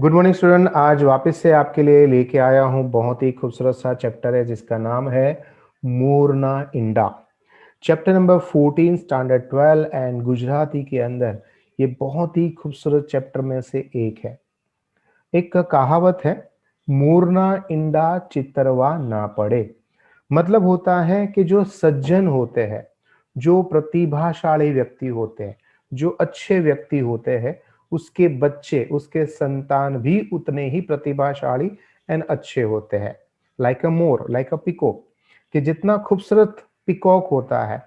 Good morning student. आज वापस से आपके लिए लेके आया हूँ बहुत ही खूबसूरत सा चैप्टर है जिसका नाम है मूरना इंडा। Chapter number 14 standard 12 and Gujarati के अंदर ये बहुत ही खूबसूरत चैप्टर में से एक है। एक कहावत है, मूरना इंडा चितरवा ना पड़े। मतलब होता है कि जो सज्जन होते हैं, जो प्रतिभाशाली व्यक्ति होते हैं, जो अच्छे व्यक्ति होते हैं, उसके बच्चे, उसके संतान भी उतने ही प्रतिभाशाली एंड अच्छे होते हैं। लाइक अ मोर, लाइक अ पिकॉक, कि जितना खूबसूरत पिकॉक होता है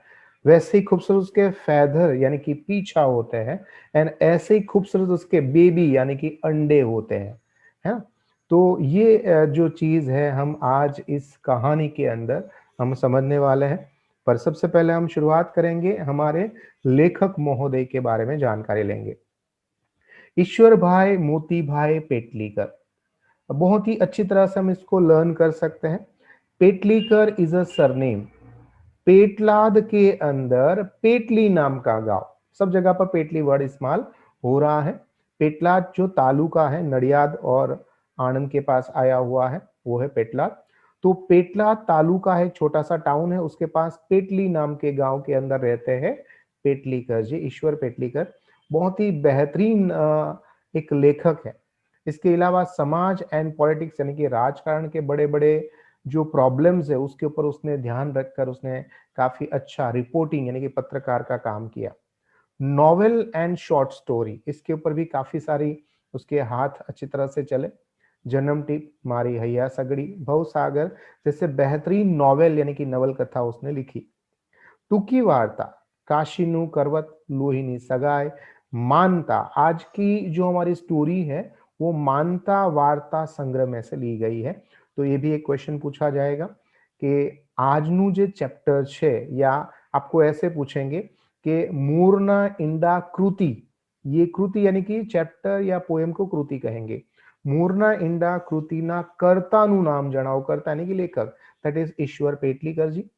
वैसे ही खूबसूरत उसके फैदर यानी कि पीछा होते हैं, एंड ऐसे ही खूबसूरत उसके बेबी यानी कि अंडे होते हैं, है ना। तो ये जो चीज है हम आज इस कहानी के अंदर हम समझने वाले हैं। पर सबसे पहले हम शुरुआत करेंगे, हमारे लेखक महोदय के बारे में जानकारी लेंगे। ईश्वर भाई मोती भाई पेटलीकर, बहुत ही अच्छी तरह से हम इसको लर्न कर सकते हैं। Petlikar is a surname. Petlad के अंदर पेटली नाम का गांव, सब जगह पर पेटली वर्ड इस्तेमाल हो रहा है। पेटलाद जो तालुका है, नडियाद और आनंद के पास आया हुआ है, वो है पेटलाद। तो पेटलाद तालुका है, एक छोटा सा टाउन है, उसके पास पेटली नाम के गांव के अंदर रहते हैं पेटलीकर जी, ईश्वर पेटलीकर। बहुत ही बेहतरीन एक लेखक है। इसके अलावा समाज एंड पॉलिटिक्स यानी कि राजकारण के बड़े बड़े जो प्रॉब्लम्स है उसके ऊपर उसने ध्यान रखकर उसने काफी अच्छा रिपोर्टिंग यानी कि पत्रकार का काम किया। नॉवेल एंड शॉर्ट स्टोरी, इसके ऊपर भी काफी सारी उसके हाथ अच्छी तरह से चले। जन्म टिप, मारी हैया सगड़ी, भवसागर जैसे बेहतरीन नॉवेल यानी कि नवल कथा उसने लिखी। टूकी वार्ता, काशीनु करवत लोहिनी सगाई, मानता, आज की जो हमारी स्टोरी है वो मानता वार्ता संग्रह में से ली गई है। तो ये भी एक क्वेश्चन पूछा जाएगा कि આજનું જે ચેપ્ટર છે, या आपको ऐसे पूछेंगे कि मूरना इंडा कृति, ये कृति यानी कि चैप्टर या पोएम को कृति कहेंगे। मूरना इंडा कृतिना कर्ताનું नाम जણાવો, कर्ता यानी कि लेखक, दैट इज ईश्वर पेटलीकर जी।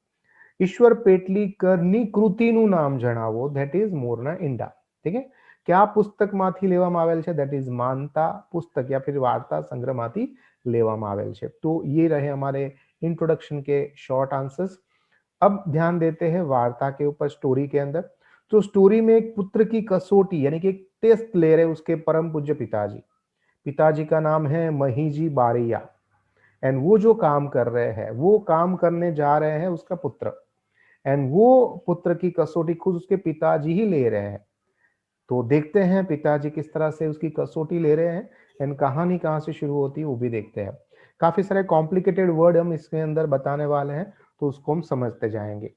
ईश्वर पेटलीकરની કૃતિનું નામ જણાવો, ધેટ ઇઝ મોરના ઈંડા। ठीक है, क्या પુસ્તકમાંથી લેવામાં આવેલ છે, ધેટ ઇઝ માનતા પુસ્તક या फिर वार्ता संग्रहમાંથી લેવામાં આવેલ છે। तो ये रहे हमारे इंट्रोडक्शन के शॉर्ट आंसर्स। अब ध्यान देते हैं वार्ता के ऊपर, स्टोरी के अंदर। तो स्टोरी में एक पुत्र की कसौटी यानी कि एक टेस्ट ले रहे उसके परम पूज्य पिताजी। पिताजी का नाम है महीजी बारिया, एंड वो जो काम कर रहे हैं, वो काम करने जा रहे हैं उसका पुत्र, एंड वो पुत्र की कसौटी खुद उसके पिताजी ही ले रहे हैं। तो देखते हैं पिताजी किस तरह से उसकी कसौटी ले रहे हैं, एंड कहानी कहां से शुरू होती है वो भी देखते हैं। काफी सारे कॉम्प्लिकेटेड वर्ड हम इसके अंदर बताने वाले हैं, तो उसको हम समझते जाएंगे।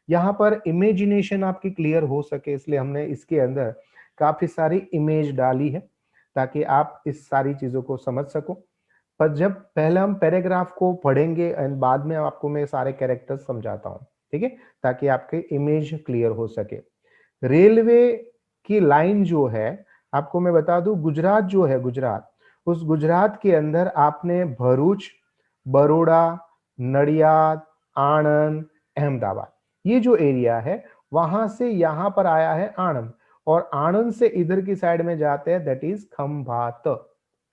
यहाँ पर इमेजिनेशन आपकी क्लियर हो सके इसलिए हमने इसके अंदर काफी सारी इमेज डाली है, ताकि आप इस सारी चीजों को समझ सको। पर जब पहले हम पैराग्राफ को पढ़ेंगे एंड बाद में आपको मैं सारे कैरेक्टर्स समझाता हूँ, ठीक है, ताकि आपके इमेज क्लियर हो सके। रेलवे की लाइन जो है, आपको मैं बता दूं, गुजरात जो है, गुजरात, उस गुजरात के अंदर आपने भरूच, बरोड़ा, नडियाद, आणंद, अहमदाबाद, ये जो एरिया है, वहां से यहां पर आया है आणंद, और आणंद से इधर की साइड में जाते हैं, दैट इज खंभात,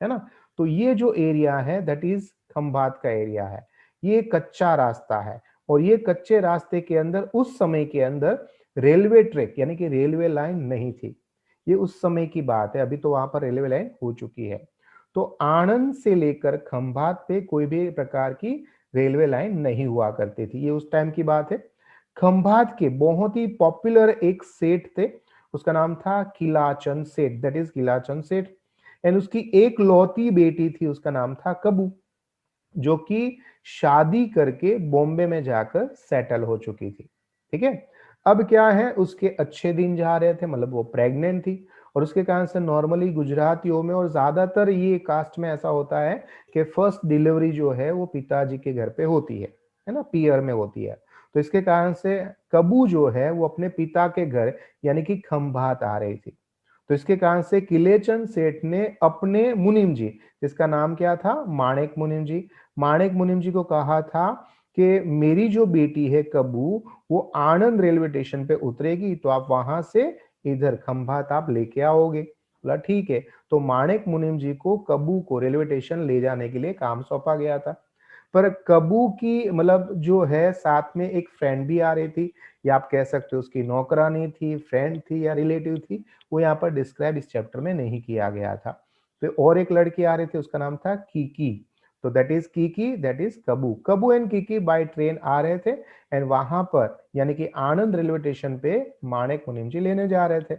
है ना। तो ये जो एरिया है दैट इज खंभात का एरिया है। ये कच्चा रास्ता है, और ये कच्चे रास्ते के अंदर उस समय के अंदर रेलवे ट्रैक यानी कि रेलवे लाइन नहीं थी। ये उस समय की बात है, अभी तो वहां पर रेलवे लाइन हो चुकी है। तो आणंद से लेकर खंभात पे कोई भी प्रकार की रेलवे लाइन नहीं हुआ करती थी, ये उस टाइम की बात है। खंभात के बहुत ही पॉपुलर एक सेठ थे, उसका नाम था किलाचंद सेठ, दैट इज किलाचंद सेठ। एंड उसकी एक लौती बेटी थी, उसका नाम था कबू, जो कि शादी करके बॉम्बे में जाकर सेटल हो चुकी थी। ठीक है, अब क्या है, उसके अच्छे दिन जा रहे थे, मतलब वो प्रेग्नेंट थी, और उसके कारण से नॉर्मली गुजरातियों में और ज्यादातर ये कास्ट में ऐसा होता है कि फर्स्ट डिलीवरी जो है वो पिताजी के घर पे होती है ना, पियर में होती है। तो इसके कारण से कबू जो है वो अपने पिता के घर यानी कि खंभात आ रही थी। तो इसके कारण से किलेचंद सेठ ने अपने मुनीम जी, जिसका नाम क्या था, माणिक मुनीम जी, माणिक मुनीम जी को कहा था कि मेरी जो बेटी है कबू, वो आनंद रेलवे स्टेशन पे उतरेगी, तो आप वहां से इधर खंभात आप लेके आओगे। बोला ठीक है। तो माणिक मुनिम जी को कबू को रेलवे स्टेशन ले जाने के लिए काम सौंपा गया था। पर कबू की मतलब जो है साथ में एक फ्रेंड भी आ रही थी, या आप कह सकते हो उसकी नौकरानी थी, फ्रेंड थी या रिलेटिव थी, वो यहाँ पर डिस्क्राइब इस चैप्टर में नहीं किया गया था। तो और एक लड़की आ रही थी, उसका नाम था कीकी। तो that is Kiki, that is कबू। कबू एंड कीकी बाय ट्रेन आ रहे थे एंड वहां पर यानी कि आनंद रेलवे स्टेशन पे माणिक मुनिम जी लेने जा रहे थे।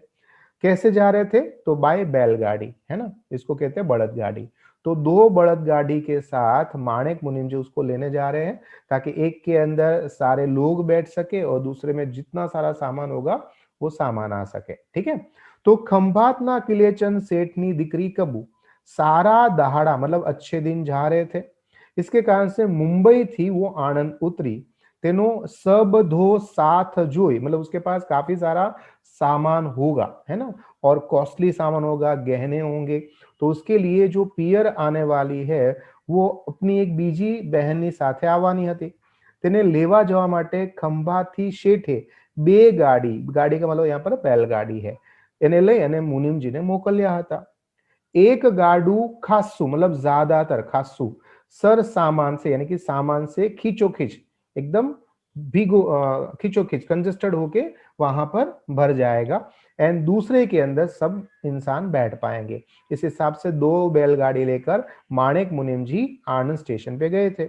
कैसे जा रहे थे? तो बाय बैलगाड़ी, है ना, इसको कहते हैं बड़द गाड़ी। तो दो बड़द गाड़ी के साथ माणिक मुनिम जी उसको लेने जा रहे हैं, ताकि एक के अंदर सारे लोग बैठ सके और दूसरे में जितना सारा सामान होगा वो सामान आ सके। ठीक है। तो खंभातना किलेचंद सेठनी दिकरी कबू सारा दहाड़ा मतलब अच्छे दिन जा रहे थे। इसके कारण से मुंबई थी वो आनंद उतरी। तेनो सब धो साथ जोई, मतलब उसके पास काफी सारा सामान होगा, है ना, और कॉस्टली सामान होगा, गहने होंगे। तो उसके लिए जो पियर आने वाली है वो अपनी एक बीजी बहननी સાથે આવવાની હતી। તેને લેવા જવા માટે ખંભાથી શેઠે બે ગાડી, ગાડી का मतलब यहाँ पर बैलगाड़ी है, એને લઈ અને મુનિમજીને મોકલ્યા હતા। एक गाडू खासू मतलब ज्यादातर खासू सर सामान से यानी कि सामान से खींचोखींच एकदम खींचोखींच कंजेस्टेड होके वहां पर भर जाएगा एंड दूसरे के अंदर सब इंसान बैठ पाएंगे। इस हिसाब से दो बैलगाड़ी लेकर माणिक मुनिम जी आनंद स्टेशन पे गए थे।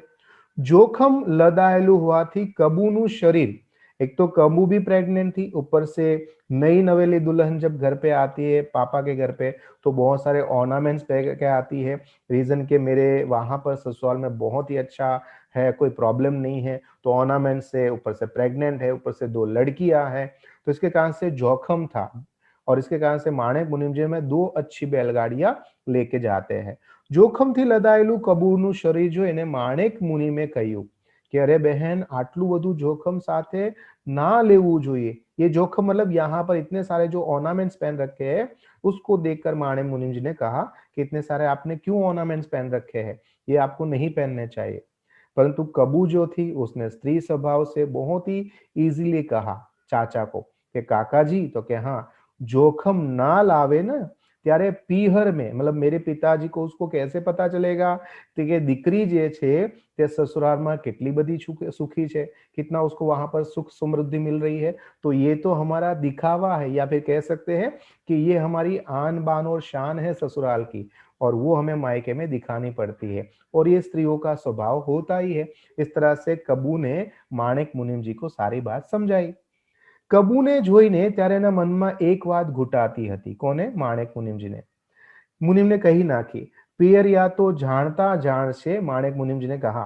जोखम लदाયેલું હોવાથી કબૂનું शरीर, एक तो कबू भी प्रेग्नेंट थी, ऊपर से नई नवेली दुल्हन जब घर पे आती है पापा के घर पे तो बहुत सारे ऑर्नामेंट्स पहन के आती है, रीजन के मेरे वहां पर ससुराल में बहुत ही अच्छा है, कोई प्रॉब्लम नहीं है। तो ऑर्नामेंट से ऊपर से प्रेग्नेंट है, ऊपर से दो लड़कियां हैं, तो इसके कारण से जोखम था और इसके कारण से माणिक मुनिम जी में दो अच्छी बैलगाड़ियां लेके जाते हैं। જોખમથી લદાયેલું કબૂરનું શરીર જોઈને માણેક મુનિમે કહ્યું કે અરે બહેન આટલું બધું જોખમ સાથે ના લેવું જોઈએ। ये जोखम मतलब यहाँ पर इतने सारे जो ऑर्नामेंट्स पहन रखे हैं उसको देखकर माणिक मुनिम जी ने कहा कि इतने सारे आपने क्यों ऑर्नामेंट्स पहन रखे हैं, ये आपको नहीं पहनने चाहिए। परंतु कबू जो थी उसने स्त्री स्वभाव से बहुत ही इजीली कहा चाचा को कि काका जी, तो कि हाँ जोखम ना लावे ना ત્યારે પીહર में मतलब मेरे पिताजी को उसको कैसे पता चलेगा कि दीकरी जे छे ते ससुराल में कितनी बड़ी सुखी छे, कितना उसको वहां पर सुख समृद्धि मिल रही है। तो ये तो हमारा दिखावा है या फिर कह सकते हैं कि ये हमारी आन बान और शान है ससुराल की, और वो हमें मायके में दिखानी पड़ती है और ये स्त्रियों का स्वभाव होता ही है। इस तरह से कबू ने माणिक मुनिम जी को सारी बात समझाई। કબૂને જોઈને ત્યારે એના મનમાં એક વાત ઘૂંટાતી હતી। કોને? માણેક મુનિમજીને। મુનિમને કહી નાખી પિયર या तो જાણતા જાણશે। माणिक मुनिम जी ने कहा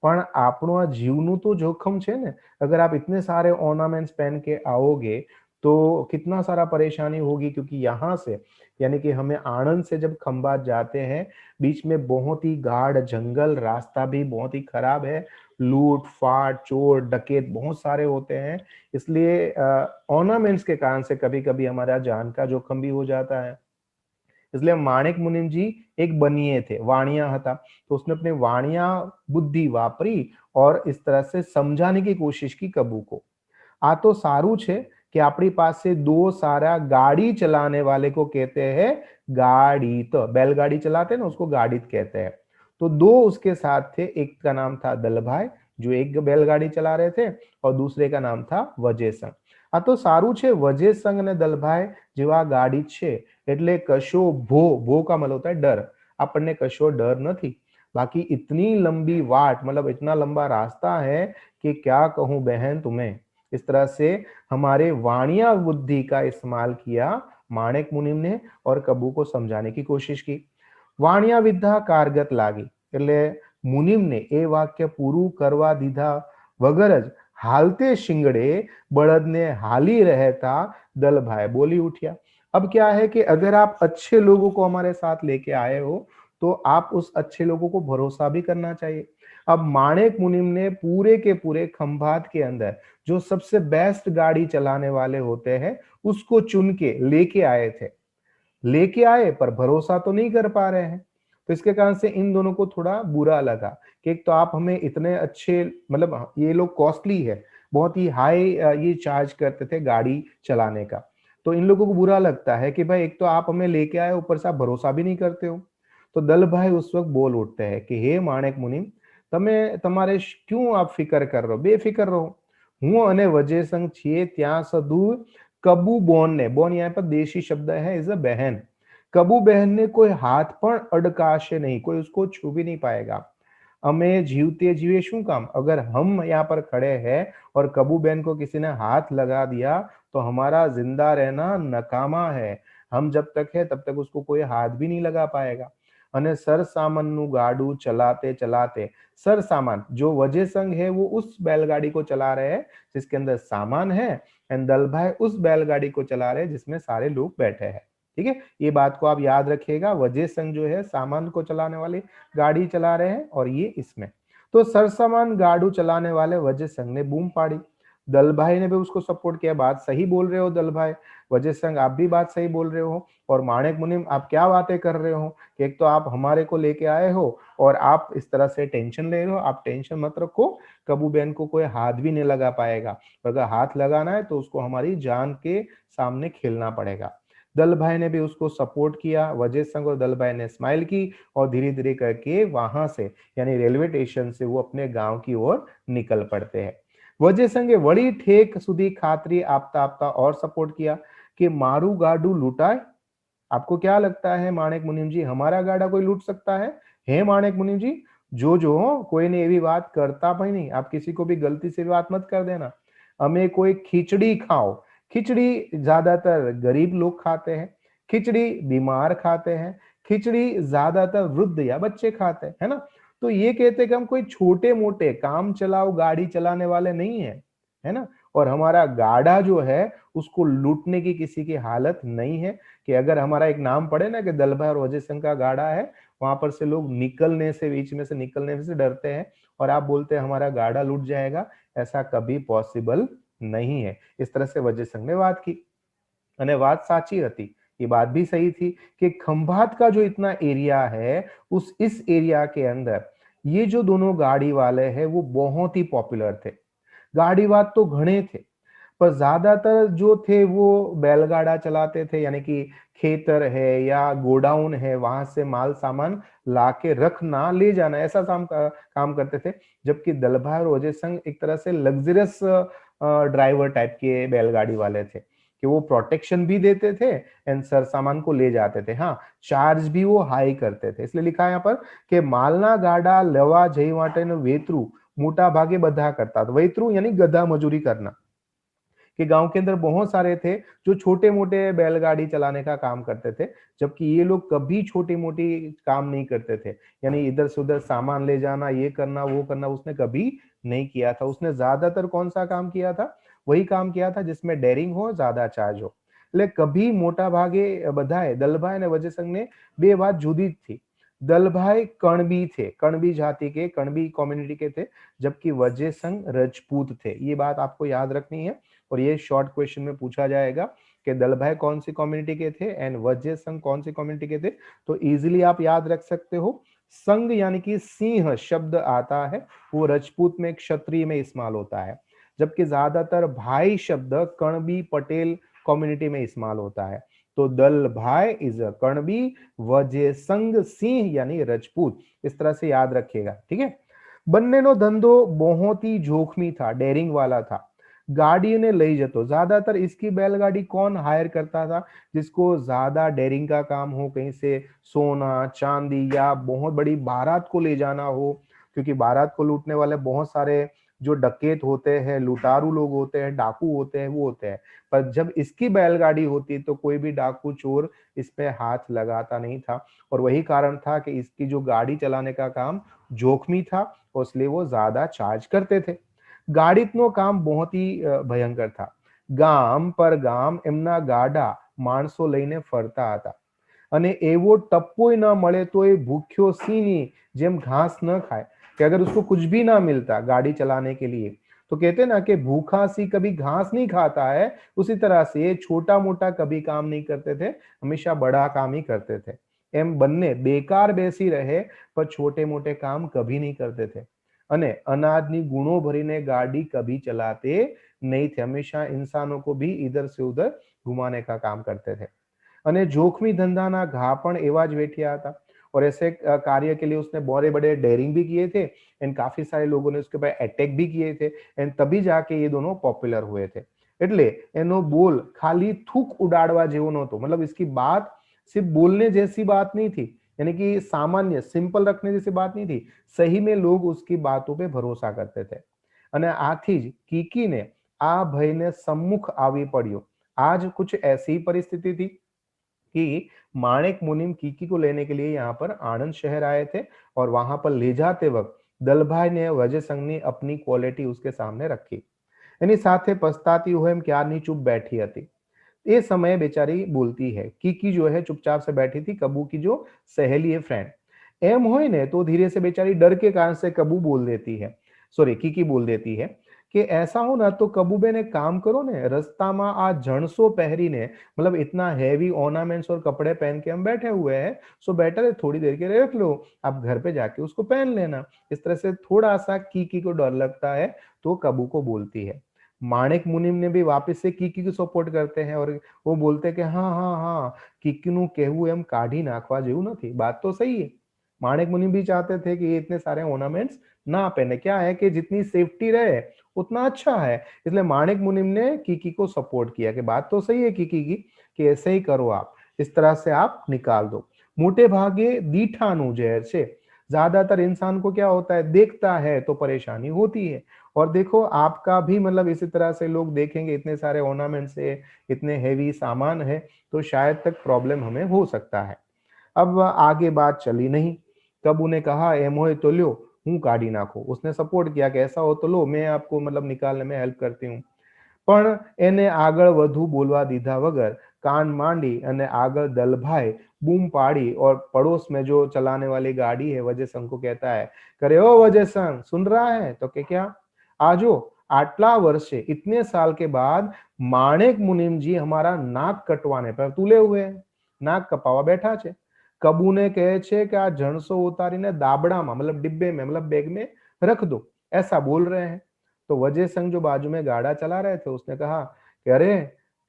પણ આપણું આ જીવનું તો જોખમ છે ને, अगर आप इतने सारे ऑर्नामेंट्स पहन के आओगे तो कितना सारा परेशानी होगी, क्योंकि यहाँ से यानी कि हमें आनंद से जब खंभात जाते हैं बीच में बहुत ही गाढ़ जंगल, रास्ता भी बहुत ही खराब है, लूट फाट चोर डकैत बहुत सारे होते हैं, इसलिए ऑर्नामेंट्स के कारण से कभी कभी हमारा जान का जोखम भी हो जाता है। इसलिए माणिक मुनिम जी एक बनिए थे, वाणिया था, तो उसने अपने वाणिया बुद्धि वापरी और इस तरह से समझाने की कोशिश की कबू को। आ तो सारू छे कि अपनी पास से दो सारा गाड़ी चलाने वाले को कहते हैं गाड़ी, तो बैलगाड़ी चलाते हैं ना उसको गाड़ी कहते हैं। तो दो उसके साथ थे, एक का नाम था दलभाई जो एक बैलगाड़ी चला रहे थे और दूसरे का नाम था वजय संग। आ तो सारू छे वजय संग ने दलभाई जेवा गाड़ी छे એટલે કશો ભો का मतलब होता है डर, આપણને कशो डर नहीं। बाकी इतनी लंबी वाट मतलब इतना लंबा रास्ता है कि क्या कहूं बहन तुम्हें। इस तरह से हमारे वाणिया बुद्धि का इस्तेमाल किया माणिक मुनिम ने और कबू को समझाने की कोशिश की। वाणिया विद्या कारगत लागी એટલે મુનિમને એ વાક્ય પૂરું કરવા દીધા વગર જ હાલતે શિંગડે બળદને હાલી રહેતા દલભાઈ બોલી उठ्या। अब क्या है कि अगर आप अच्छे लोगों को हमारे साथ लेके आए हो तो आप उस अच्छे लोगों को भरोसा भी करना चाहिए। अब माणिक मुनिम ने पूरे के पूरे खंभात के अंदर जो सबसे बेस्ट गाड़ी चलाने वाले होते हैं उसको चुन के लेके आए थे, लेके आए पर भरोसा तो नहीं कर पा रहे हैं। तो इसके कारण से इन दोनों को थोड़ा बुरा लगा कि एक तो आप हमें इतने अच्छे मतलब ये लोग कॉस्टली है, बहुत ही हाई ये चार्ज करते थे गाड़ी चलाने का, तो इन लोगों को बुरा लगता है कि भाई एक तो आप हमें लेके आए, ऊपर से आप भरोसा भी नहीं करते हो। तो दल भाई उस वक्त बोल उठते हैं कि हे माणेक मुनि, તમે તમારે क्यों आप फिकर कर रहे हो, बेफिक्र रहो। હું અને વજય સંઘ છીએ ત્યાં સદુ કબુ બોન ને, બોન यहाँ पर देशी शब्द है, इज अ बहन। कबू बहन ने कोई हाथ पण अडकाशे नहीं, कोई उसको छू भी नहीं पाएगा। અમે जीवते जीवे शू काम, अगर हम यहाँ पर खड़े हैं और कबू बहन को किसी ने हाथ लगा दिया तो हमारा जिंदा रहना नकामा है। हम जब तक है तब तक उसको कोई हाथ भी नहीं लगा पाएगा। અને સરસામાનનું ગાડું ચલાते चलाते, सरसामान जो वजय संघ है वो उस बैलगाड़ी को चला रहे हैं जिसके अंदर सामान है, एंड दल भाई उस बैलगाड़ी को चला रहे हैं जिसमें सारे लोग बैठे हैं। ठीक है, ये बात को आप याद रखिएगा। वजय संघ जो है सामान को चलाने वाली गाड़ी चला रहे हैं और ये इसमें। तो सरसामान गाड़ू चलाने वाले वजय संघ ने बूम पाड़ी। दल भाई ने भी उसको सपोर्ट किया, बात सही बोल रहे हो दल भाई, वजय संघ आप भी बात सही बोल रहे हो। और माणेक मुनिम आप क्या बातें कर रहे हो कि एक तो आप हमारे को लेके आए हो और आप इस तरह से टेंशन ले रहे हो। आप टेंशन मत रखो, कबू बहन को कोई हाथ भी नहीं लगा पाएगा। अगर हाथ लगाना है तो उसको हमारी जान के सामने खेलना पड़ेगा। दल भाई ने भी उसको सपोर्ट किया। वजय संघ और दल भाई ने स्माइल की और धीरे धीरे करके वहां से यानी रेलवे स्टेशन से वो अपने गांव की ओर निकल पड़ते हैं। वजय संघे वड़ी ठेक सुधी खातरी आपता आपता और सपोर्ट किया कि मारू गाडू लूटाए। आपको क्या लगता है माणेक मुनिम जी, हमारा गाड़ा कोई लूट सकता है? हे माणेक मुनिम जी, जो कोई ने एवी बात करता भी नहीं, आप किसी को भी गलती से बात मत कर देना। हमें कोई खिचड़ी खाओ, खिचड़ी ज्यादातर गरीब लोग खाते हैं, खिचड़ी बीमार खाते हैं, खिचड़ी ज्यादातर वृद्ध या बच्चे खाते हैं, है ना। तो ये कहते हैं कि हम कोई छोटे मोटे काम चलाओ गाड़ी चलाने वाले नहीं है ना। और हमारा गाड़ा जो है उसको लूटने की किसी की हालत नहीं है कि अगर हमारा एक नाम पड़े ना कि दल भाई और वजय संघ का गाड़ा है, वहां पर से लोग निकलने से, बीच में से निकलने से डरते हैं और आप बोलते हैं हमारा गाड़ा लूट जाएगा, ऐसा कभी पॉसिबल नहीं है। इस तरह से वजय संघ ने बात की અને વાત સાચી હતી। ये बात भी सही थी कि खंभात का जो इतना एरिया है, उस इस एरिया के अंदर ये जो दोनों गाड़ी वाले हैं वो बहुत ही पॉपुलर थे। गाड़ीवाद तो घने थे, पर ज्यादातर जो थे वो बैलगाड़ा चलाते थे, यानी कि खेतर है या गोडाउन है वहां से माल सामान लाके रखना ले जाना, ऐसा काम करते थे। जबकि दलभाई और वजय संघ एक तरह से लग्जरियस ड्राइवर टाइप के बैलगाड़ी वाले थे कि वो प्रोटेक्शन भी देते थे एंड सर सामान को ले जाते थे। हाँ, चार्ज भी वो हाई करते थे। इसलिए लिखा है यहाँ पर कि मालना गाड़ा लेवा जई माटेનું वेतरू मोटा भागे बधा करता था। वेतरू यानी गधा मजूरी करना, कि गांव के अंदर बहुत सारे थे जो छोटे मोटे बैलगाड़ी चलाने का काम करते थे, जबकि ये लोग कभी छोटी मोटी काम नहीं करते थे। यानी इधर से उधर सामान ले जाना, ये करना वो करना उसने कभी नहीं किया था। उसने ज्यादातर कौन सा काम किया था? वही काम किया था जिसमें डेरिंग हो, ज्यादा चार्ज हो। એટલે કભી મોટા ભાગે બધાએ દલભાઈ અને વજય સંઘને બે વાત જુદી જ थी। दलभाई कणबी थे, कणबी जाति के, कणबी कम्युनिटी के थे, जबकि वजय संघ राजपूत थे। ये बात आपको याद रखनी है और ये शॉर्ट क्वेश्चन में पूछा जाएगा कि दलभाई कौन सी कम्युनिटी के थे एंड वजय संघ कौन सी कम्युनिटी के थे। तो इजीली आप याद रख सकते हो। संघ यानी कि सिंह शब्द आता है, वो राजपूत में क्षत्रिय में इस्तेमाल होता है, जबकि ज्यादातर भाई शब्द कणबी पटेल कम्युनिटी में इस्तेमाल होता है। तो दल भाई इज अ कणबी, वजय संघ सिंह यानी राजपूत। इस तरह से याद रखिएगा, ठीक है। બંનેનો ધંધો बहुत ही जोखमी था, डेरिंग वाला था। गाड़ी ने ले जतो, ज्यादातर इसकी बैलगाड़ी कौन हायर करता था? जिसको ज्यादा डेरिंग का काम हो, कहीं से सोना चांदी या बहुत बड़ी बारात को ले जाना हो, क्योंकि बारात को लूटने वाले बहुत सारे जो डकैत होते हैं, लुटारू लोग होते हैं, डाकू होते हैं, वो होते हैं। पर जब इसकी बैलगाड़ी होती तो कोई भी डाकू चोर इस पे हाथ लगाता नहीं था। और वही कारण था कि इसकी जो गाड़ी चलाने का काम जोखमी था, इसलिए वो ज्यादा चार्ज करते थे। ગાડિતનો કામ बहुत ही ભયંકર था। ગામ પર ગામ એમના ગાડા માણસો લઈને ફરતા હતા અને એવો ટપ્પોય ન મળે તો એ ભૂખ્યો સિંહની જેમ घास न खाए, कि अगर उसको कुछ भी ना मिलता गाड़ी चलाने के लिए, तो कहते ना कि भूखा सिंह कभी घास नहीं खाता है, उसी तरह से छोटा मोटा कभी काम नहीं करते थे, हमेशा बड़ा काम ही करते थे। एम બંને बेकार બેસી रहे पर छोटे मोटे काम कभी नहीं करते थे। અને અનાજની ગુણો ભરીને ગાડી કભી ચલાતે नहीं थे, हमेशा इंसानों को भी इधर से उधर घुमाने का काम करते थे। અને જોખમી ધંધાના ઘા પણ એવા જ વેઠ્યા હતા और ऐसे कार्य के लिए उसने बड़े बड़े डेयरिंग भी किए थे एंड काफी सारे लोगों ने उसके ऊपर अटैक भी किए थे एंड तभी जाके ये दोनों पॉपुलर हुए थे એટલે એનો બોલ ખાલી થૂક ઉડાડવા જેવો નહોતો मतलब इसकी बात सिर्फ बोलने जैसी बात नहीं थी यानी कि सामान्य सिंपल रखने जैसी बात नहीं थी सही में लोग उसकी बातों पे भरोसा करते थे અને આથી જ કીકીને આ ભયને सम्मुख આવી પડ્યો आज कुछ ऐसी परिस्थिति थी कि माणिक मुनिम कीकी को लेने के लिए यहाँ पर आनंद शहर आए थे और वहां पर ले जाते वक्त दलभाई ने वजय संघ ने अपनी क्वालिटी उसके सामने रखी એની સાથે પસ્તાતી હોય એમ ક્યારની ચૂપ बैठी હતી ये समय बेचारी बोलती है कीकी जो है चुपचाप से बैठी थी कबू की जो सहेली है फ्रेंड एम होय ने तो धीरे से बेचारी डर के कारण से कबू बोल देती है सॉरी कीकी बोल देती है कि ऐसा हो ना तो कबूबे ने काम करो ने रास्ता में आ जणसो पहरी ने मतलब इतना हैवी ऑर्नामेंट्स और कपड़े पहन के हम बैठे हुए हैं सो बेटर है थोड़ी देर के लिए रख लो आप घर पे जाके उसको पहन लेना इस तरह से थोड़ा सा कीकी को डर लगता है तो कबू को बोलती है माणिक मुनिम ने भी वापस से कीकी को सपोर्ट करते हैं और वो बोलते हैं कि हाँ हाँ हाँ कीकी નું કહેવું એમ કાઢી નાખવા જેવું નથી बात तो सही है माणिक मुनिम भी चाहते थे कि ये इतने सारे ऑर्नामेंट्स ना पहने क्या है कि जितनी सेफ्टी रहे उतना अच्छा है इसलिए माणिक मुनिम ने कीकी को सपोर्ट किया कि बात तो सही है कीकी की कि ऐसे ही करो आप इस तरह से आप निकाल दो मोटे भागे दीठानु जहर से ज्यादातर इंसान को क्या होता है देखता है तो परेशानी होती है और देखो आपका भी मतलब इसी तरह से लोग देखेंगे इतने सारे ऑर्नामेंट्स है इतने हेवी सामान है तो शायद तक प्रॉब्लम हमें हो सकता है अब आगे बात चली नहीं तब उन्हें कहा एम हो तो लो हूं काढ़ी नाखो उसने सपोर्ट किया कि ऐसा हो तो लो मैं आपको मतलब निकालने में हेल्प करती हूँ પણ એને આગળ વધુ બોલવા દીધા વગર કાન માંડી અને આગળ દલભાઈ बूम पाड़ी और पड़ोस में जो चलाने वाली गाड़ी है वजय संघ को कहता है करे ओ वजय संघ सुन रहा है तो के क्या आजो आटला वर्षे इतने साल के बाद माणिक मुनिम जी हमारा नाक कटवाने पर तुले हुए हैं नाक कपावा बैठा छे कबू ने कहे छे कि आ जणसो उतारीने दाबड़ाમાં मतलब डिब्बे में मतलब बैग में रख दो ऐसा बोल रहे हैं तो वजय संघ जो बाजू में गाड़ा चला रहे थे उसने कहा कि अरे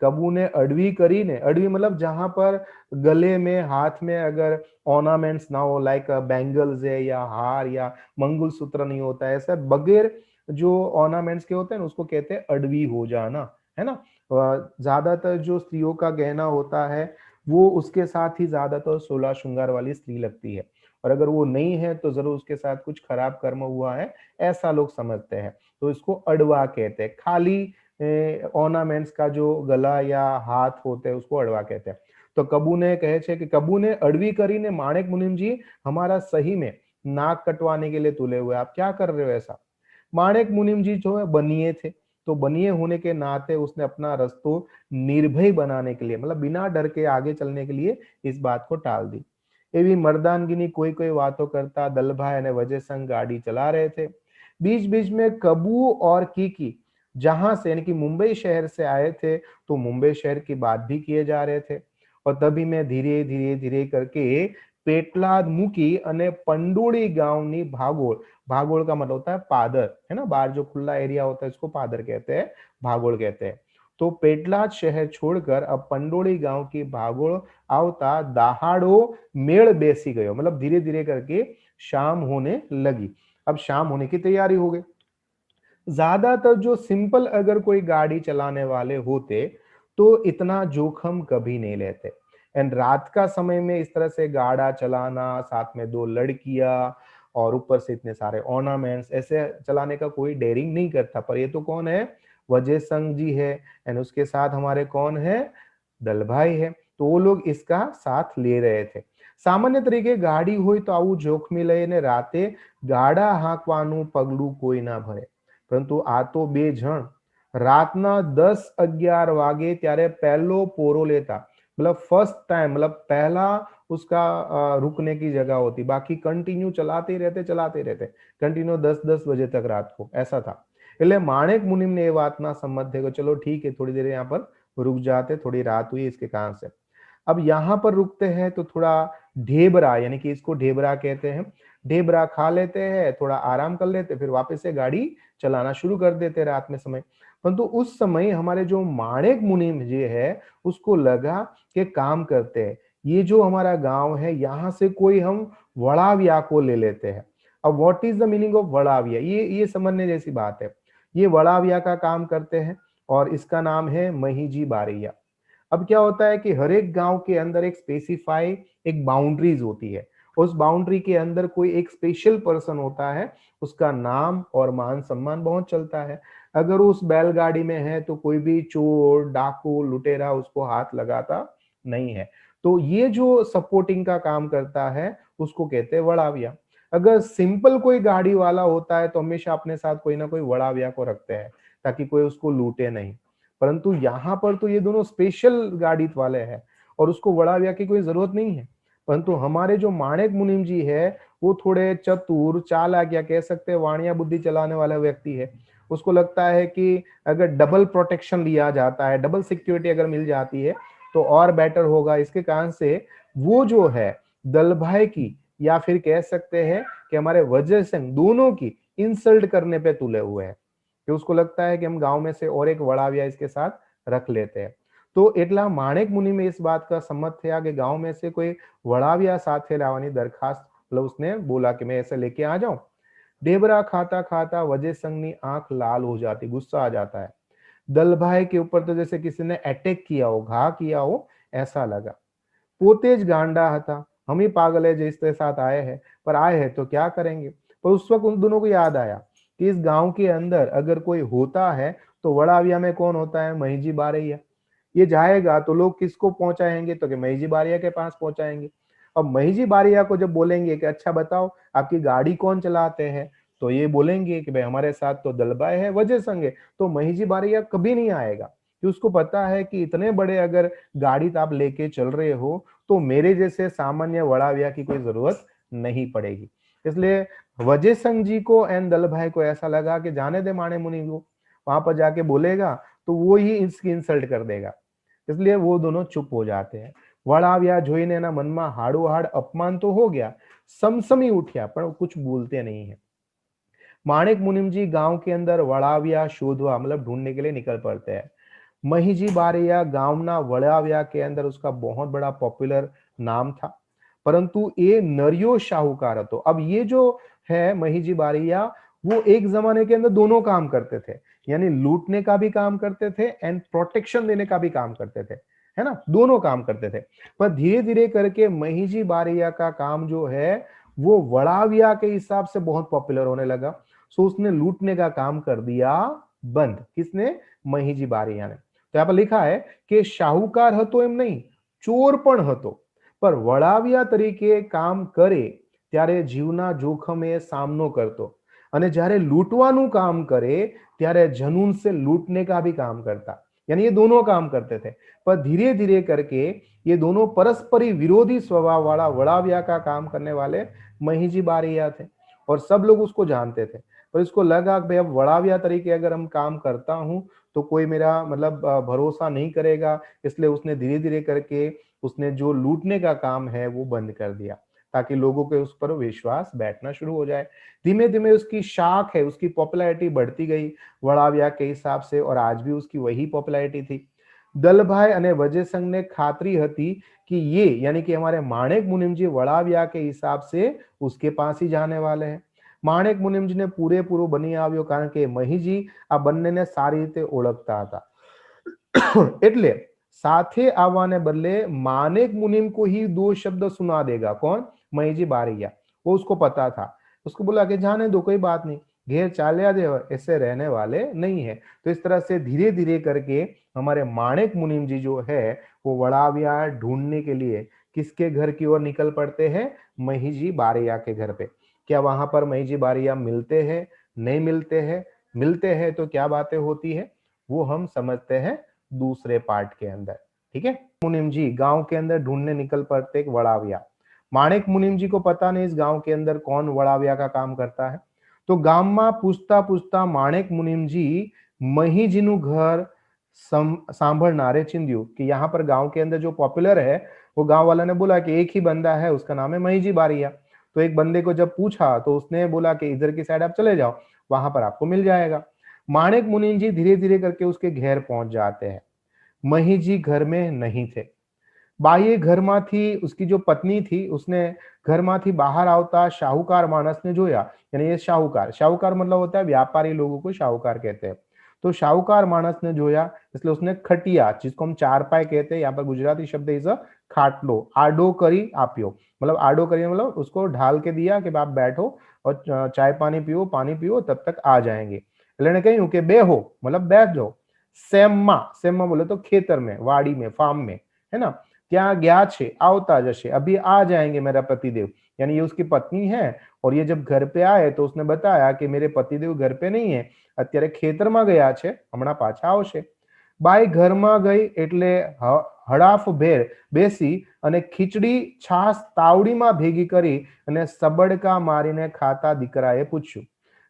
कबू ने अडवी करी ने अडवी मतलब जहां पर गले में हाथ में अगर ऑर्नामेंट्स ना हो लाइक बैंगल्स है या हार या मंगलसूत्र नहीं होता है ऐसा बगैर जो ऑर्नामेंट्स के होते हैं उसको कहते हैं अडवी हो जाना है ना ज्यादातर जो स्त्रियों का गहना होता है वो उसके साथ ही ज्यादातर 16 श्रृंगार वाली स्त्री लगती है और अगर वो नहीं है तो जरूर उसके साथ कुछ खराब कर्म हुआ है ऐसा लोग समझते हैं तो इसको अडवा कहते हैं खाली ऑर्नामेंट्स का जो गला या हाथ होते हैं उसको अडवा कहते हैं तो कबू ने कहे छे कि कबू ने अडवी करीने माणिक मुनिम जी हमारा सही में नाक कटवाने के लिए तुले हुए आप क्या कर रहे हो ऐसा माणिक मुनिम जी जो है बनिए थे तो बनिए होने के नाते उसने अपना रस्तो निर्भय बनाने के लिए मतलब बिना डर के आगे चलने के लिए इस बात को टाल दी एवी मर्दानगी कोई कोई बातों करता दलभाई અને वजय संघ गाड़ी चला रहे थे बीच बीच में कबू और कीकी जहां से यानी कि मुंबई शहर से आए थे तो मुंबई शहर की बात भी किए जा रहे थे और तभी मैं धीरे धीरे धीरे करके पेटलाद मुकी અને पंडोળી गांवनी भागोळ भागोळ का मतलब होता है पादर है ना बाहर जो खुला एरिया होता है इसको पादर कहते हैं भागोळ कहते हैं तो पेटलाद शहर छोड़कर अब पंडोળી गांव की भागोळ आवता दहाड़ो मेल बेसी गयो मतलब धीरे धीरे करके शाम होने लगी अब शाम होने की तैयारी हो गई ज्यादातर जो सिंपल अगर कोई गाड़ी चलाने वाले होते तो इतना जोखम कभी नहीं लेते एंड रात का समय में इस तरह से गाड़ा चलाना साथ में दो लड़कियां और ऊपर से इतने सारे ऑर्नामेंट्स ऐसे चलाने का कोई डेयरिंग नहीं करता पर ये तो कौन है वजय संघ जी है एंड उसके साथ हमारे कौन है दलभाई है तो वो लोग इसका साथ ले रहे थे सामान्य तरीके गाड़ी हुई तो आવું જોખમી લઈને રાતે ગાડા હાંકવાનું પગલું કોઈ ના ભરે પરંતુ આ તો બે જણ રાતના 10-11 વાગે ત્યારે પહેલો પોરો લેતા मतलब फर्स्ट टाइम मतलब पहला उसका रुकने की जगह होती बाकी कंटिन्यू चलाते रहते कंटिन्यू 10-10 बजे तक रात को ऐसा था એટલે માણેક મુનિમ ने ये बात ना समझ थे कि चलो ठीक है थोड़ी देर यहाँ पर रुक जाते थोड़ी रात हुई इसके कारण से अब यहाँ पर रुकते हैं तो थोड़ा ढेबरा यानी कि इसको ढेबरा कहते हैं ढेबरा खा लेते हैं थोड़ा आराम कर लेते फिर वापस से गाड़ी चलाना शुरू कर देते रात में समय परंतु उस समय हमारे जो माणिक मुनिम जी है उसको लगा कि काम करते हैं, ये जो हमारा गांव है यहाँ से कोई हम वड़ाविया को ले लेते हैं। अब what is the meaning of वड़ाविया, ये समझने जैसी बात है। ये वड़ाविया का काम करते हैं और इसका नाम है महिजी बारैया। अब क्या होता है कि हर एक गांव के अंदर एक स्पेसिफाई एक बाउंड्रीज होती है, उस बाउंड्री के अंदर कोई एक स्पेशल पर्सन होता है, उसका नाम और मान सम्मान बहुत चलता है। अगर उस बैलगाड़ी में है तो कोई भी चोर डाकू लुटेरा उसको हाथ लगाता नहीं है। तो ये जो सपोर्टिंग का काम करता है उसको कहते हैं वड़ाविया। अगर सिंपल कोई गाड़ी वाला होता है तो हमेशा अपने साथ कोई ना कोई वड़ाविया को रखते हैं ताकि कोई उसको लूटे नहीं। परंतु यहाँ पर तो ये दोनों स्पेशल गाड़ी वाले हैं और उसको वड़ाविया की कोई जरूरत नहीं है। परंतु हमारे जो माणिक मुनिम जी है वो थोड़े चतुर चालाक या कह सकते हैं वाणिया बुद्धि चलाने वाला व्यक्ति है। उसको लगता है कि अगर डबल प्रोटेक्शन लिया जाता है, डबल सिक्योरिटी अगर मिल जाती है तो और बेटर होगा। इसके कारण से वो जो है दलभाई की या फिर कह सकते हैं कि हमारे वज्र सिंह दोनों की इंसल्ट करने पे तुले हुए हैं कि उसको लगता है कि हम गांव में से और एक वड़ाविया इसके साथ रख लेते हैं। तो એટલા माणिक मुनि में इस बात का सम्मत થયા कि गांव में से कोई वड़ाविया साथे लावવાની दरखास्त मतलब उसने बोला कि मैं ऐसे लेके आ जाऊं। ढेबरा खाता खाता वजय संघ की आंख लाल हो जाती, गुस्सा आ जाता है। दलभाई के ऊपर तो जैसे किसी ने अटैक किया हो, घा किया हो, ऐसा लगा। पोते ज गांडा था, हम ही पागल है जिसके साथ आए हैं, पर आए हैं तो क्या करेंगे। पर उस वक्त उन दोनों को याद आया कि इस गांव के अंदर अगर कोई होता है तो वड़ाविया में कौन होता है, महिजी बारैया। ये जाएगा तो लोग किसको पहुंचाएंगे, तो कि महिजी बारैया के पास पहुंचाएंगे। अब महिजी बारैया को जब बोलेंगे कि अच्छा बताओ आपकी गाड़ी कौन चलाते हैं, तो ये बोलेंगे कि भाई हमारे साथ तो दलबाई है, वजह संग है। तो महिजी बारैया कभी नहीं आएगा कि उसको पता है कि इतने बड़े अगर गाड़ी आप लेके चल रहे हो तो मेरे जैसे सामान्य वड़ाविया की कोई जरूरत नहीं पड़ेगी। इसलिए वजय संघ जी को एंड दलभाई को ऐसा लगा कि जाने दे माणे मुनि को, वहां पर जाके बोलेगा तो वो ही इसकी इंसल्ट कर देगा। इसलिए वो दोनों चुप हो जाते हैं। वड़ाविया જોઈને એના મનમાં હાડો હાડ અપમાન તો हो गया, समसमी उठ्या पर कुछ बोलते नहीं है। माणिक मुनिम जी गांव के अंदर वड़ाविया शोधवा मतलब ढूंढने के लिए निकल पड़ते हैं। महिजी बारैया गांवना वड़ाविया के अंदर उसका बहुत बड़ा पॉपुलर नाम था, परंतु ये नरियो शाहूकार હતો। अब ये जो है महिजी बारैया वो एक जमाने के अंदर दोनों काम करते थे, यानी लूटने का भी काम करते थे एंड प्रोटेक्शन देने का भी काम करते थे, है ना, दोनों काम करते थे। पर धीरे धीरे करके महिजी बारैया का काम जो है वो वड़ाविया के हिसाब से बहुत पॉपुलर होने लगा। सो उसने लूटने का काम कर दिया बंद। किसने? महिजी बारैया ने। तो यहाँ पर लिखा है कि शाहूकार હતો એમ નહીં, ચોર પણ હતો, પર વડાવિયા તરીકે કામ કરે ત્યારે જીવના જોખમે સામનો કરતો અને જ્યારે લૂંટવાનું કામ કરે ત્યારે જનून से लूटने का भी काम करता, यानी ये दोनों काम करते थे। पर धीरे धीरे करके ये दोनों परस्परी विरोधी स्वभाव वाला वड़ाविया का काम करने वाले महिजी बारैया थे और सब लोग उसको जानते थे। पर इसको लगा कि भाई अब वड़ाविया तरीके अगर हम काम करता हूं तो कोई मेरा मतलब भरोसा नहीं करेगा, इसलिए उसने धीरे धीरे करके उसने जो लूटने का काम है वो बंद कर दिया ताकि लोगों के उस पर विश्वास बैठना शुरू हो जाए। धीमे धीमे उसकी शाख है, उसकी पॉपुलैरिटी बढ़ती गई वड़ाविया के हिसाब से और आज भी उसकी वही पॉपुलैरिटी थी। दलभाई અને वजय संघ ने खातरी હતી कि ये यानी कि हमारे माणिक मुनिम जी वड़ाविया के हिसाब से उसके पास ही जाने वाले हैं। માણેક મુનિમજીને પૂરેપૂરો બની આવ્યો કારણ કે મહીજી આ બંનેને સારી રીતે ઓળખતા હતા। એટલે સાથે આવવાને બદલે माणिक मुनिम को ही दो शब्द सुना देगा। कौन? महिजी बारैया। वो उसको पता था, उसको बोला कि जाने दो कोई बात नहीं, घेर चालिया दे, ऐसे रहने वाले नहीं है। तो इस तरह से धीरे धीरे करके हमारे माणिक मुनिम जी जो है वो वड़ाविया ढूंढने के लिए किसके घर की ओर निकल पड़ते हैं? महिजी बारैया के घर पे। क्या वहां पर महिजी बारैया मिलते हैं? नहीं मिलते हैं? मिलते हैं तो क्या बातें होती है वो हम समझते हैं दूसरे पार्ट के अंदर। ठीक है। मुनिम जी गांव के अंदर ढूंढने निकल पड़ते एक वड़ाविया। माणिक मुनिम जी को पता नहीं इस गांव के अंदर कौन वड़ाविया का काम करता है। तो गांव में पूछता पूछता माणिक मुनिम जी महिजी नु घर सांभळनारे चिंध्યું कि यहाँ पर गांव के अंदर जो पॉपुलर है वो गांव वाला ने बोला कि एक ही बंदा है, उसका नाम है महिजी बारैया। तो एक बंदे को जब पूछा तो उसने बोला कि इधर की साइड आप चले जाओ, वहां पर आपको मिल जाएगा। माणिक मुनि जी धीरे धीरे करके उसके घेर पहुंच जाते हैं। मही जी घर में नहीं थे। बाई घर माथी उसकी जो पत्नी थी उसने घर माथी बाहर आवता शाहूकार मानस ने जोया। यानी ये शाहूकार शाहूकार मतलब होता है व्यापारी लोगों को शाहूकार कहते हैं। तो शाहूकार मानस ने जोया इसलिए उसने खटिया जिसको हम चारपाई कहते हैं, यहाँ पर गुजराती शब्द इज खाटलो आडो करी आप्यो। मतलब आडो करी मतलब उसको ढाल के दिया कि आप बैठो और चाय पानी पियो तब तक आ जाएंगे। એટલે એને કહ્યું કે બેહો मतलब बैठ जाओ। सेम्मा बोले तो खेतर में, वाड़ी में, फार्म में, है ना। ત્યાં ગયા છે આવતા જશે, अभी आ जाएंगे मेरा पतिदेव। यानी ये उसकी पत्नी है और ये जब घर पे आए तो उसने बताया कि मेरे पतिदेव घर पे नहीं है, અત્યારે ખેતરમાં ગયા છે, હમણાં પાછા આવશે। બાઈ ઘરમાં ગઈ એટલે હડાફ ભેર બેસી અને ખીચડી છાસ તાવડીમાં ભેગી કરી અને સબડકા મારીને ખાતા દીકરાએ પૂછ્યું।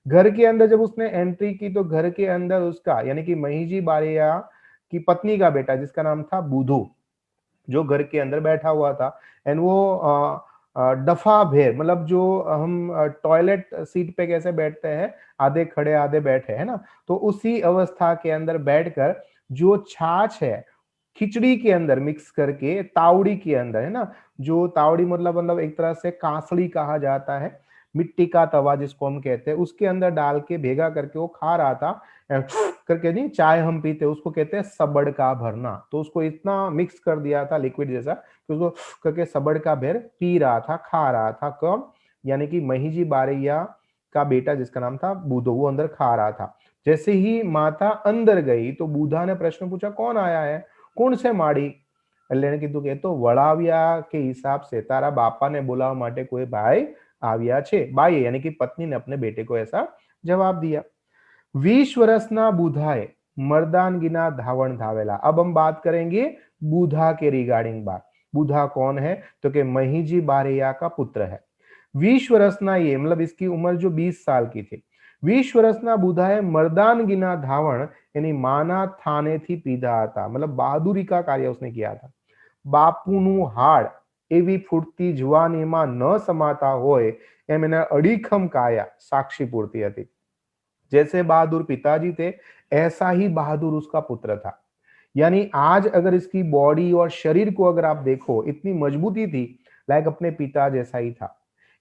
घर के अंदर जब उसने एंट्री की तो घर के अंदर उसका यानी कि महीजी बारिया की पत्नी का बेटा जिसका नाम था बुधू जो घर के अंदर बैठा हुआ था। एंड वो डफा भेर मतलब जो हम टॉयलेट सीट पे कैसे बैठते हैं, आधे खड़े आधे बैठे, है ना। तो उसी अवस्था के अंदर बैठकर जो छाछ है खिचड़ी के अंदर मिक्स करके तावड़ी के अंदर, है ना। जो तावड़ी मतलब एक तरह से कांसड़ी कहा जाता है, मिट्टी का तवा जिसको हम कहते हैं, उसके अंदर डाल के भेगा करके वो खा रहा था। करके नहीं चाय हम पीते उसको कहते हैं सबड़ का भरना। तो उसको इतना मिक्स कर दिया था लिक्विड जैसा कि उसको करके सबड़ का भेर पी रहा था, खा रहा था। कब? यानी कि महीजी बारैया का बेटा जिसका नाम था बूधो, वो अंदर खा रहा था। जैसे ही माता अंदर गई तो बूढ़ा ने प्रश्न पूछा कौन आया है, कौन से माड़ी। એટલે એને કીધું કે તો વળાવ્યા के हिसाब से तारा बापा ने बोलावा માટે કોઈ ભાઈ આવ્યા છે। બાઈએ यानी कि पत्नी ने अपने बेटे को ऐसा जवाब दिया। 20 वर्षना बूढ़ाए मर्दानगीना धावण धावेला। अब हम बात करेंगे बूढ़ा के रिगार्डिंग बात। बूढ़ा कौन है तो कि महीजी बारैया का पुत्र है। 20 वर्षना ये मतलब इसकी उम्र जो 20 साल की थी। 20 વર્ષના બુધાએ મર્દાનગીના ધાવણ એની માના થાનેથી પીધા હતા। मतलब बहादुरी का कार्य उसने किया था। બાપુનું હાડ એવી ફૂટતી જુવાનીમાં ન સમાતા હોય એમ એના અડીખમ કાયા સાક્ષી પૂરતી હતી। जैसे बहादुर पिताजी थे ऐसा ही बहादुर उसका पुत्र था। यानी आज अगर इसकी बॉडी और शरीर को अगर आप देखो इतनी मजबूती थी, लाइक अपने पिता जैसा ही था।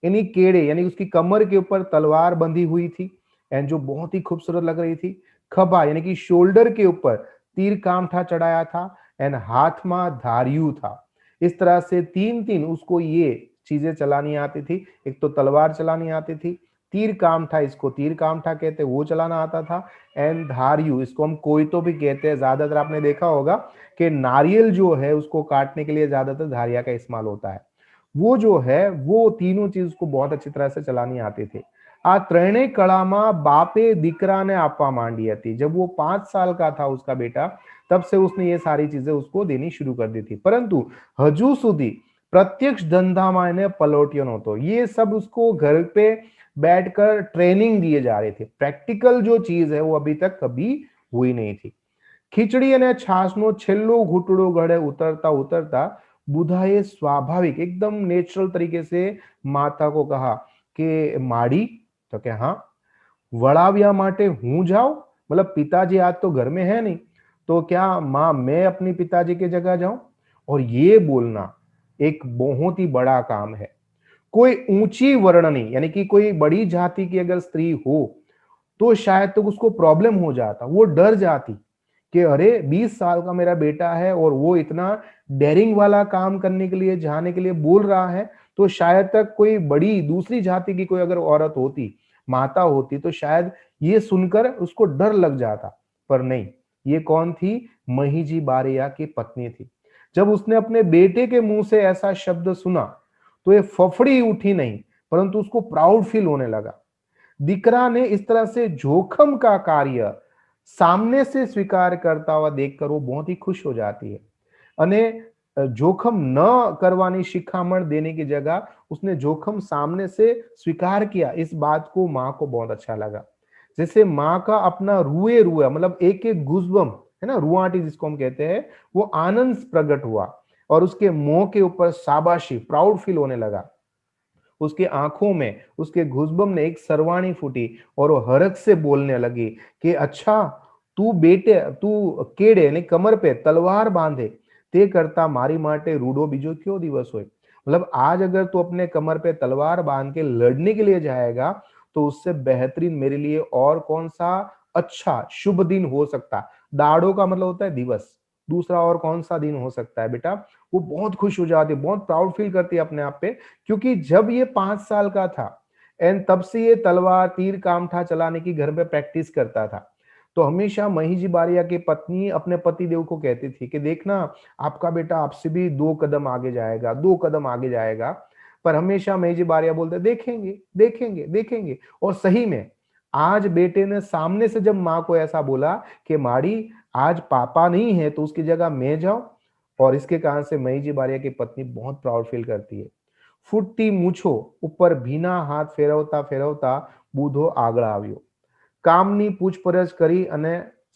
इन्हीं केड़े यानी उसकी कमर के ऊपर तलवार बंधी हुई थी एंड जो बहुत ही खूबसूरत लग रही थी। खभा यानी कि शोल्डर के ऊपर तीर कामठा चढ़ाया था एंड हाथ में धारियू था। इस तरह से तीन तीन उसको ये चीजें चलानी आती थी। एक तो तलवार चलानी आती थी, तीर कामठा इसको तीर कामठा कहते हैं वो चलाना आता था, एंड धारियू इसको हम कोई तो भी कहते हैं। ज्यादातर आपने देखा होगा कि नारियल जो है उसको काटने के लिए ज्यादातर धारिया का इस्तेमाल होता है। वो जो है वो तीनों चीज को बहुत अच्छी तरह से चलानी आती थी। आ त्रणेय कलामा बापे दीकरा ने आपवा मांडी थी। जब वो 5 साल का था उसका बेटा तब से उसने ये सारी चीजें उसको देनी शुरू कर दी थी। परंतु हजू सुधी प्रत्यक्ष धंधा में इन्हें पलोटियो नहोतो। ये सब उसको घर पे बैठकर ट्रेनिंग दिए जा रहे थे। प्रैक्टिकल जो चीज है वो अभी तक कभी हुई नहीं थी। खीचड़ी અને છાશનો છેલ્લો ઘૂંટડો ગળે उतरता उतरता बुधाए स्वाभाविक एकदम नेचुरल तरीके से माता को कहा कि माड़ी, तो क्या हाँ। वड़ाविया माटे हूं जाऊं मतलब पिताजी आज तो घर में है नहीं, तो क्या मां मैं अपनी पिताजी की जगह जाऊं। और ये बोलना एक बहुत ही बड़ा काम है। कोई ऊंची वर्णनी यानी कि कोई बड़ी जाति की अगर स्त्री हो तो शायद तो उसको प्रॉब्लम हो जाता, वो डर जाती कि अरे 20 साल का मेरा बेटा है और वो इतना डेयरिंग वाला काम करने के लिए जाने के लिए बोल रहा है, तो शायद तक कोई बड़ी दूसरी जाति की कोई अगर औरत होती, माता होती, तो शायद ये सुनकर उसको डर लग जाता। पर नहीं, ये कौन थी? महीजी बारैया की पत्नी थी। जब उसने अपने बेटे के मुंह से ऐसा शब्द सुना तो ये फफड़ी उठी नहीं, परंतु उसको प्राउड फील होने लगा। दीकरा ने इस तरह से जोखम का कार्य सामने से स्वीकार करता हुआ देखकर वो बहुत ही खुश हो जाती है। અને जोखम न करवानी शिखामण देने की जगह उसने जोखम सामने से स्वीकार किया। इस बात को मां को बहुत अच्छा लगा। जैसे मां का अपना रुए रुआ मतलब एक एक गुजबम है ना, रुआटी जिसको हम कहते हैं, वो आनंद प्रकट हुआ और उसके मुंह के ऊपर शाबाशी प्राउड फील होने लगा। उसकी आंखों में, उसके घुसबम ने एक सरवाणी फूटी और वो हरख से बोलने लगी कि अच्छा, तू केड़े यानी कमर पे तलवार बांधे ते करता मारी माटे रूडो बीजो क्यों दिवस होए। मतलब आज अगर तू अपने कमर पे तलवार बांध के लड़ने के लिए जाएगा तो उससे बेहतरीन मेरे लिए और कौन सा अच्छा शुभ दिन हो सकता। दाड़ो का मतलब होता है दिवस, दूसरा और कौन सा दिन हो सकता है बेटा। वो बहुत खुश हो जाती है, बहुत प्राउड फील करती है अपने आप पे, क्योंकि जब ये 5 साल का था एंड तब से ये तलवार तीर कामठा चलाने की घर में प्रैक्टिस करता था। तो हमेशा महिजी बारिया की पत्नी अपने पति देव को कहती थी कि देखना, आपका बेटा आपसे भी 2 कदम आगे जाएगा, 2 कदम आगे जाएगा। पर हमेशा महिजी बारिया बोलते देखेंगे देखेंगे देखेंगे। और सही में आज बेटे ने सामने से जब माँ को ऐसा बोला कि माड़ी आज पापा नहीं है तो उसकी जगह मैं जाऊं, और इसके कारण से महिजी बारिया की पत्नी बहुत प्राउड फील करती है। फूटती मूछो ऊपर भीना हाथ फेरवता फेरवता बूढ़ो આગળ આવ્યો। कामनी पूछपरछ करी अने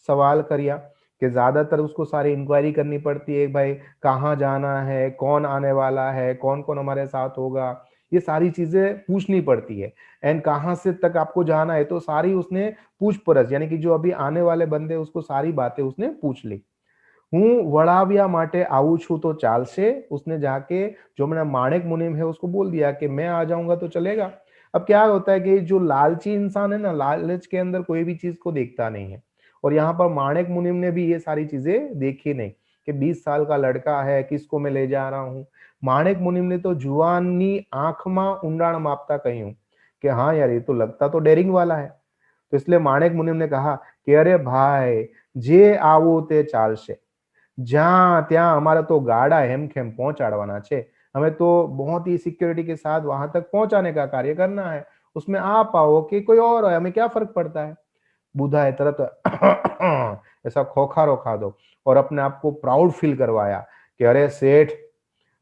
सवाल करिया कि ज्यादातर उसको सारी इंक्वायरी करनी पड़ती है, भाई कहाँ जाना है, कौन आने वाला है, कौन कौन हमारे साथ होगा, ये सारी चीजें पूछनी पड़ती है। एंड कहाँ से तक आपको जाना है, तो सारी उसने पूछपरछ यानी कि जो अभी आने वाले बंदे उसको सारी बातें उसने पूछ ली। હું વળાવ્યા માટે આવું છું तो ચાલશે, उसने जाके जो मेरा माणिक मुनिम है उसको बोल दिया कि मैं आ जाऊंगा तो चलेगा। अब क्या होता है कि जो लालची इंसान है ना, लालच के अंदर कोई भी चीज को देखता नहीं है। और यहाँ पर माणिक मुनिम ने भी ये सारी चीजें देखी नहीं कि 20 साल का लड़का है, किसको मैं ले जा रहा हूँ। माणिक मुनिम ने तो जुआनी आंख में ઊંડાણ मापता કહ્યું कि हाँ यार, ये तो लगता तो डेरिंग वाला है। तो इसलिए माणिक मुनिम ने कहा कि अरे भाई, जे આવો તે ચાલશે, जहां ત્યાં हमारा तो गाड़ा हेमखेम पहुंचाड़वाना छे। हमें तो बहुत ही सिक्योरिटी के साथ वहां तक पहुंचाने का कार्य करना है। उसमें आप आओ कि कोई और है, हमें क्या फर्क पड़ता है। बूढ़ा है तरत ऐसा खोखारो खा दो और अपने आप को प्राउड फील करवाया कि अरे सेठ,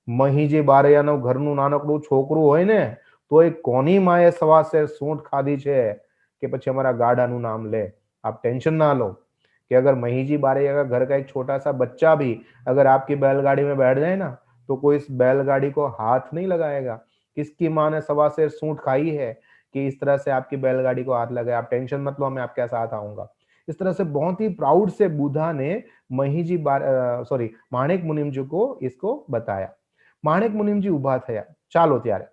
મહીજી બારૈયાનો ઘરનું નાનકડું છોકરું હોય ને તો એ કોની માએ સવાસે સૂંઠ ખાધી છે કે પછી અમારા ગાડાનું નામ ले। आप टेंशन ना लो कि अगर महीजी बारैया का घर का एक छोटा सा बच्चा भी अगर आपकी बैलगाड़ी में बैठ जाए ना, तो कोई इस बैलगाड़ी को हाथ नहीं लगाएगा। किसकी माँ ने सवा सेर सूंठ खाई है कि इस तरह से आपकी बैलगाड़ी को हाथ लगाए। आप टेंशन मत लो, मैं आपके साथ आऊंगा। इस तरह से बहुत ही प्राउड से बुधा ने महीजी सॉरी माणिक मुनिम जी को इसको बताया। माणिक मुनिमजी उभा थया, चालो त्यारे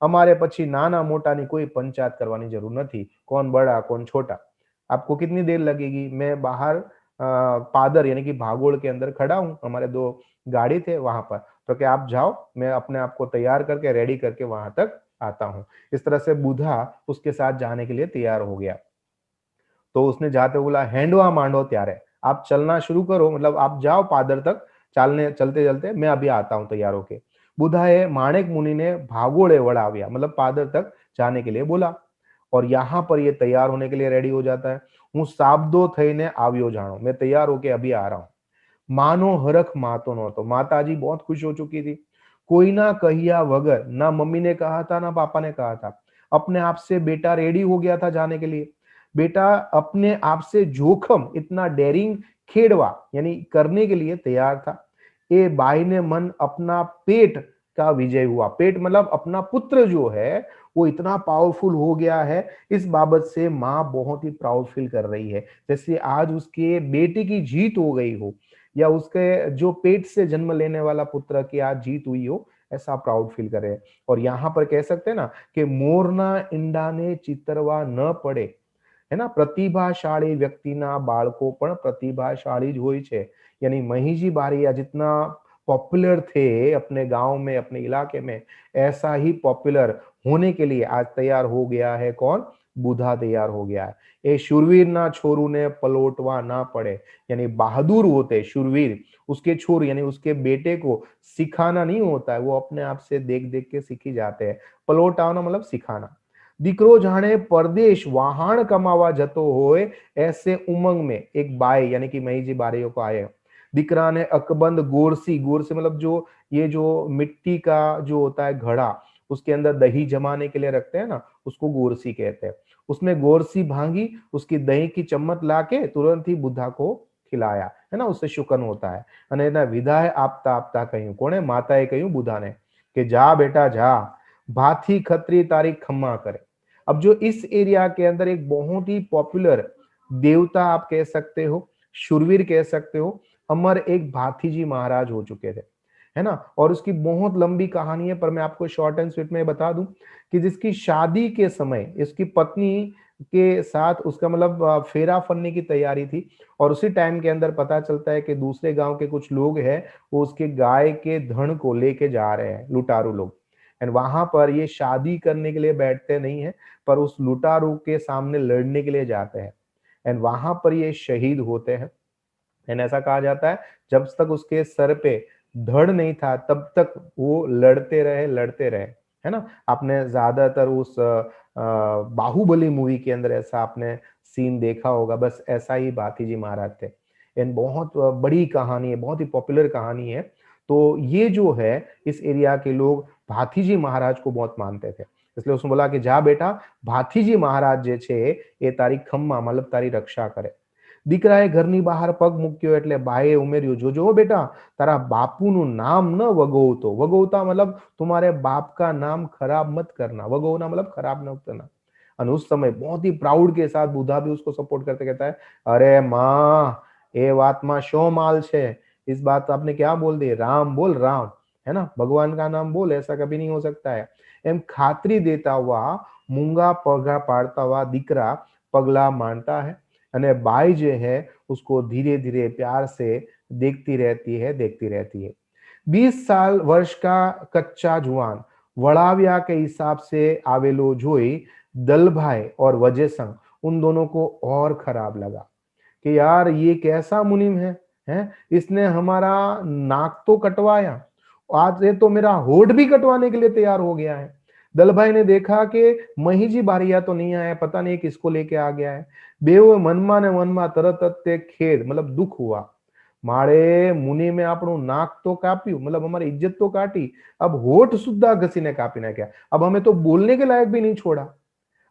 અમારે પછી નાના મોટાની કોઈ પંચાयत કરવાની જરૂર નથી, कौन बड़ा कौन छोटा। आपको कितनी देर लगेगी, मैं बाहर पादर यानी कि भागोड़ के अंदर खड़ा हूँ, हमारे 2 गाड़ी थे वहां पर, तो क्या आप जाओ, मैं अपने आप को तैयार करके रेडी करके वहां तक आता हूँ। इस तरह से बुधा उसके साथ जाने के लिए तैयार हो गया। तो उसने जाते बोला हैंडवा मांडो त्यारे, आप चलना शुरू करो, मतलब आप जाओ पादर तक, चालने चलते चलते मैं अभी आता हूं तैयार होके। बुधाए माणिक मुनि ने भागोड़े वड़ाव्या, मतलब पादर तक जाने के लिए बोला। और यहाँ पर ये तैयार होने के लिए रेडी हो जाता है। हूँ साबदो थईने आव्यो जाणो, मैं तैयार होके अभी आ रहा हूँ। मानो हरख मातो नहोतो, माताजी बहुत खुश हो चुकी थी। कोई ना कहिया वगर, ना मम्मी ने कहा था ना पापा ने कहा था, अपने आप से बेटा रेडी हो गया था जाने के लिए। बेटा अपने आप से जोखम इतना डेरिंग खेड़वा यानी करने के लिए तैयार था। ये बाई ने मन अपना पेट का विजय हुआ। पेट मतलब अपना पुत्र जो है वो इतना पावरफुल हो गया है, इस बाबत से माँ बहुत ही प्राउड फील कर रही है, जैसे आज उसके बेटे की जीत हो गई हो या उसके जो पेट से जन्म लेने वाला पुत्र की आज जीत हुई हो, ऐसा प्राउड फील करे। और यहाँ पर कह सकते हैं ना कि मोरना ईंडा ने चितरवा न पड़े, है ना। प्रतिभाशाળી વ્યક્તિના બાળકો પણ प्रतिभाशाળી જ હોય છે। यानी મહીજી બારૈયા जितना पॉपुलर थे अपने गांव में, अपने इलाके में, ऐसा ही पॉपुलर होने के लिए आज तैयार हो गया है कौन, बुधा तैयार हो गया है। ये शूरवीर ना छोरू ने पलोटवा ना पड़े, यानी बहादुर होते शूरवीर, उसके छोर यानी उसके बेटे को सिखाना नहीं होता है, वो अपने आप से देख देख के सीखी जाते हैं। पलोटाना मतलब सिखाना। દીકરો જાણે પરદેશ વહાણ કમાવા જતો હોય ऐसे उमंग में एक बाई यानी कि मई जी बारियों को आए। दिकरा ने अकबंद गोरसी, गोरसी मतलब जो ये जो मिट्टी का जो होता है घड़ा, उसके अंदर दही जमाने के लिए रखते हैं ना, उसको गोरसी कहते हैं। उसने गोरसी भांगी, उसकी दही की चम्मच लाके तुरंत ही बुद्धा को खिलाया, है ना, उससे शुकन होता है। અને એના વિદાય આપતા આપતા કહ્યું, કોણે, માતાએ કહ્યું બુધાને કે જા બેટા જા, भाथी खत्री तारी खम्मा करे। अब जो इस एरिया के अंदर एक बहुत ही पॉपुलर देवता आप कह सकते हो, शूरवीर कह सकते हो, अमर एक भाथी जी महाराज हो चुके थे, है ना। और उसकी बहुत लंबी कहानी है, पर मैं आपको शॉर्ट एंड स्वीट में बता दूं कि जिसकी शादी के समय इसकी पत्नी के साथ उसका मतलब फेरा फरने की तैयारी थी, और उसी टाइम के अंदर पता चलता है कि दूसरे गांव के कुछ लोग हैं, वो उसके गाय के धन को लेके जा रहे हैं, लुटारू लोग। एंड वहां पर ये शादी करने के लिए बैठते नहीं है, पर उस लुटारू के सामने लड़ने के लिए जाते हैं। एंड वहां पर ये शहीद होते हैं। एंड ऐसा कहा जाता है जब तक उसके सर पे धड़ नहीं था तब तक वो लड़ते रहे, है ना। आपने ज्यादातर उस बाहुबली मूवी के अंदर ऐसा आपने सीन देखा होगा, बस ऐसा ही भाती जी महाराज थे। एंड बहुत बड़ी कहानी है, बहुत ही पॉपुलर कहानी है। तो ये जो है इस एरिया के लोग भाथी जी महाराज को बहुत मानते थे, इसलिए उसने बोला कि जा बेटा, भाथी जी महाराज जे छे એ તારી ખમ્મા मतलब તારી રક્ષા કરે। દીકરાએ ઘરની બહાર પગ મૂક્યો એટલે બાએ ઉમેર્યું, જોજો હો બેટા, તારા બાપુનું નામ ન વગોવતો। વગોવતા मतलब तुम्हारे बाप का नाम खराब मत करना, वगोवना मतलब खराब न करना। और उस समय बहुत ही प्राउड के साथ बूढ़ा भी उसको सपोर्ट करते कहता है, अरे माँ, ये बात माँ शो माल छे, इस बात आपने क्या बोल दी, राम बोल राम, है ना, भगवान का नाम बोल, ऐसा कभी नहीं हो सकता है। एम खातरी देता हुआ मूंगा पगा पाड़ता हुआ दीकरा पगला मानता है। અને बाई जो है उसको धीरे धीरे प्यार से देखती रहती है। 20 साल वर्ष का कच्चा जुआन वड़ाविया के हिसाब से आवेलो जोई दलभाई और वजेसंग उन दोनों को और खराब लगा कि यार ये कैसा मुनिम है, इसने हमारा नाक तो कटवाया, आज ये तो मेरा होठ भी कटवाने के लिए तैयार हो गया है। दलभाई ने देखा कि मही जी बारिया तो नहीं आया, पता नहीं किसको लेके आ गया है। बेव मनमा ने मनमा तरत જ તે ખેદ मतलब दुख हुआ, मारे मुनि में આપણું નાક તો કાપ્યું, मतलब हमारी इज्जत तो काटी, अब होठ सुद्धा घसीने कापी नाख्या, अब हमें तो बोलने के लायक भी नहीं छोड़ा।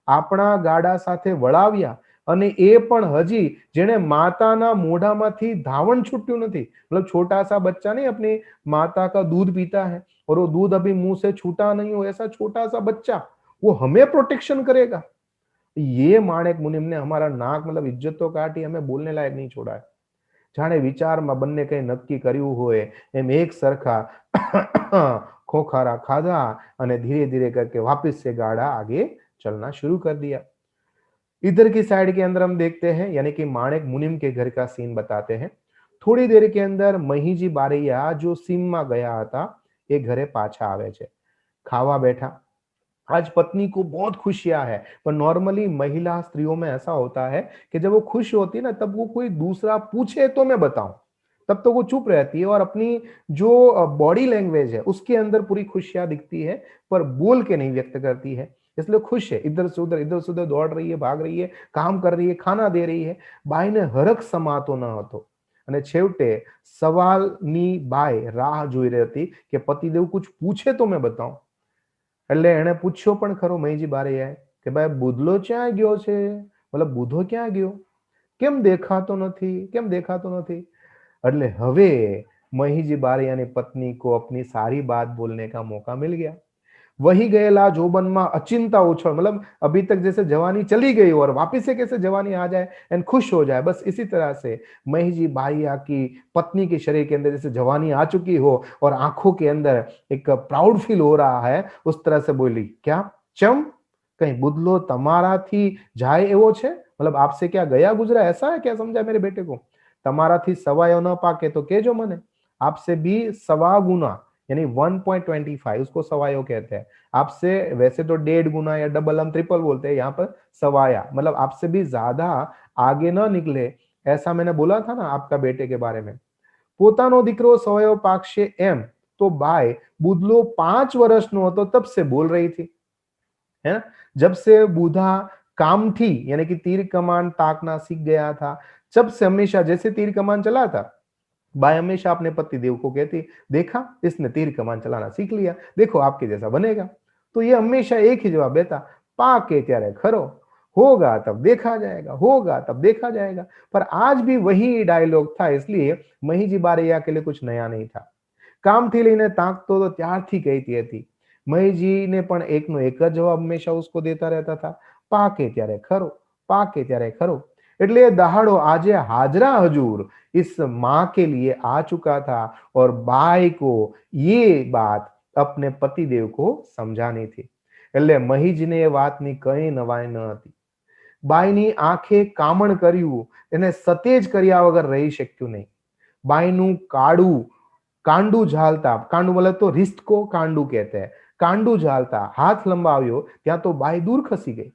આપણા ગાડા સાથે વળાવ્યા અને એ પણ હજી જેણે માતાના મોઢામાંથી धावण छूट्યું નથી, मतलब छोटा सा बच्चा नहीं अपनी माता का दूध पीता है और वो दूध अभी मुंह से छूटा नहीं हो, ऐसा छोटा सा बच्चा वो हमें प्रोटेक्शन करेगा। ये माणેક मुनिम ने हमारा नाक मतलब इज्जत तो काटी, हमें बोलने लायक नहीं छोड़ा है। जाने विचाરમાં બંને કઈ નક્કી કર્યું હોય એમ એક સરખા खोखारा खाधा અને धीरे धीरे करके वापस से गाड़ा आगे चलना शुरू कर दिया। इधर की साइड के अंदर हम देखते हैं, यानी कि माणેક मुनिम के घर का सीन बताते हैं। थोड़ी देर के अंदर મહીજી બારૈયા जो સીમમાં ગયા હતા એ ઘરે પાછા આવે છે, खावा बैठा। आज पत्नी को बहुत खुशियां है, पर नॉर्मली महिला स्त्रियों में ऐसा होता है कि जब वो खुश होती है ना तब वो कोई दूसरा पूछे तो मैं बताऊं, तब तो वो चुप रहती है और अपनी जो बॉडी लैंग्वेज है उसके अंदर पूरी खुशियां दिखती है, पर बोल के नहीं व्यक्त करती है। इसलिए खुश है, इधर से उधर दौड़ रही है, भाग रही है, काम कर रही है, खाना दे रही है। बाई ने हरख समातो न હતો અને છેવટે સવાલની બાઈ રાહ જોઈ રહી હતી કે પતિદેવ कुछ पूछे तो मैं बताऊं। એટલે એણે પૂછ્યો પણ ખરો મહીજી બારૈયાએ કે ભાઈ બુધલો ક્યાં ગયો છે, मतलब બુધો ક્યાં ગયો, કેમ દેખાતો નથી। એટલે હવે મહીજી બારૈયાની પત્ની को अपनी सारी बात बोलने का मौका मिल गया। वही गયેલા જોબનમાં अचिंता उछल, मतलब अभी तक जैसे जवानी चली गई और वापिस से कैसे जवानी आ जाए एंड खुश हो जाए, बस इसी तरह से महीजी बारैया की पत्नी के शरीर के अंदर जैसे जवानी आ चुकी हो और आंखों के अंदर एक प्राउड फील हो रहा है, उस तरह से बोली, क्या चम कहीं बुदलो તમારાથી જાય એવો છે, मतलब आपसे क्या गया गुजरा ऐसा है क्या, समझा मेरे बेटे को, તમારાથી સવાયો ન પાકે तो કેજો મને, आपसे भी सवा गुना यानी 1.25 उसको सवायो कहते हैं। आपसे वैसे तो 1.5 गुना या डबल हम ट्रिपल बोलते हैं, यहाँ पर सवाया मतलब आपसे भी ज्यादा आगे ना निकले, ऐसा मैंने बोला था ना आपका बेटे के बारे में। પોતાનો દીકરો સવાયો પાકશે એમ तो बाय बुदलो 5 વર્ષનો હતો तब से बोल रही थी, है ना। जब से बूढ़ा काम थी यानी कि तीर कमान ताकना सीख गया था, जब से हमेशा जैसे तीर कमान चला था, बाई हमेशा अपने पति देव को कहती, देखा इसने तीर कमान चलाना सीख लिया, देखो आपके जैसा बनेगा। तो ये हमेशा एक ही जवाब देता, पाके त्यारे खरो, होगा तब देखा जाएगा, होगा तब देखा जाएगा। पर आज भी वही डायलॉग था, इसलिए મહીજી બારૈયા के लिए कुछ नया नहीं था। કામથી લઈને તાકતો તો ત્યારથી કહેતી હતી, મહીજીને પણ એકનો એક જ જવાબ હંમેશા उसको देता रहता था, पाके ત્યારે ખરો, पाके ત્યારે ખરો। એટલે એ દહાડો આજે हाजरा हजूर इस माँ के लिए आ चुका था और बाई को ये बात अपने पतिदेव को समझानी थी। એટલે મહીજીને એ વાતની કઈ નવાઈ ન હતી। બાઈની આંખે કામણ કર્યું, એને સતેજ કર્યા વગર રહી શક્યું નહીં। બાઈનું कांडू झालता, कांडू मतलब तो रिस्ट को कांडू कहते हैं, कांडू झालता हाथ लंबाव्यो ત્યાં તો બાઈ દૂર ખસી ગઈ।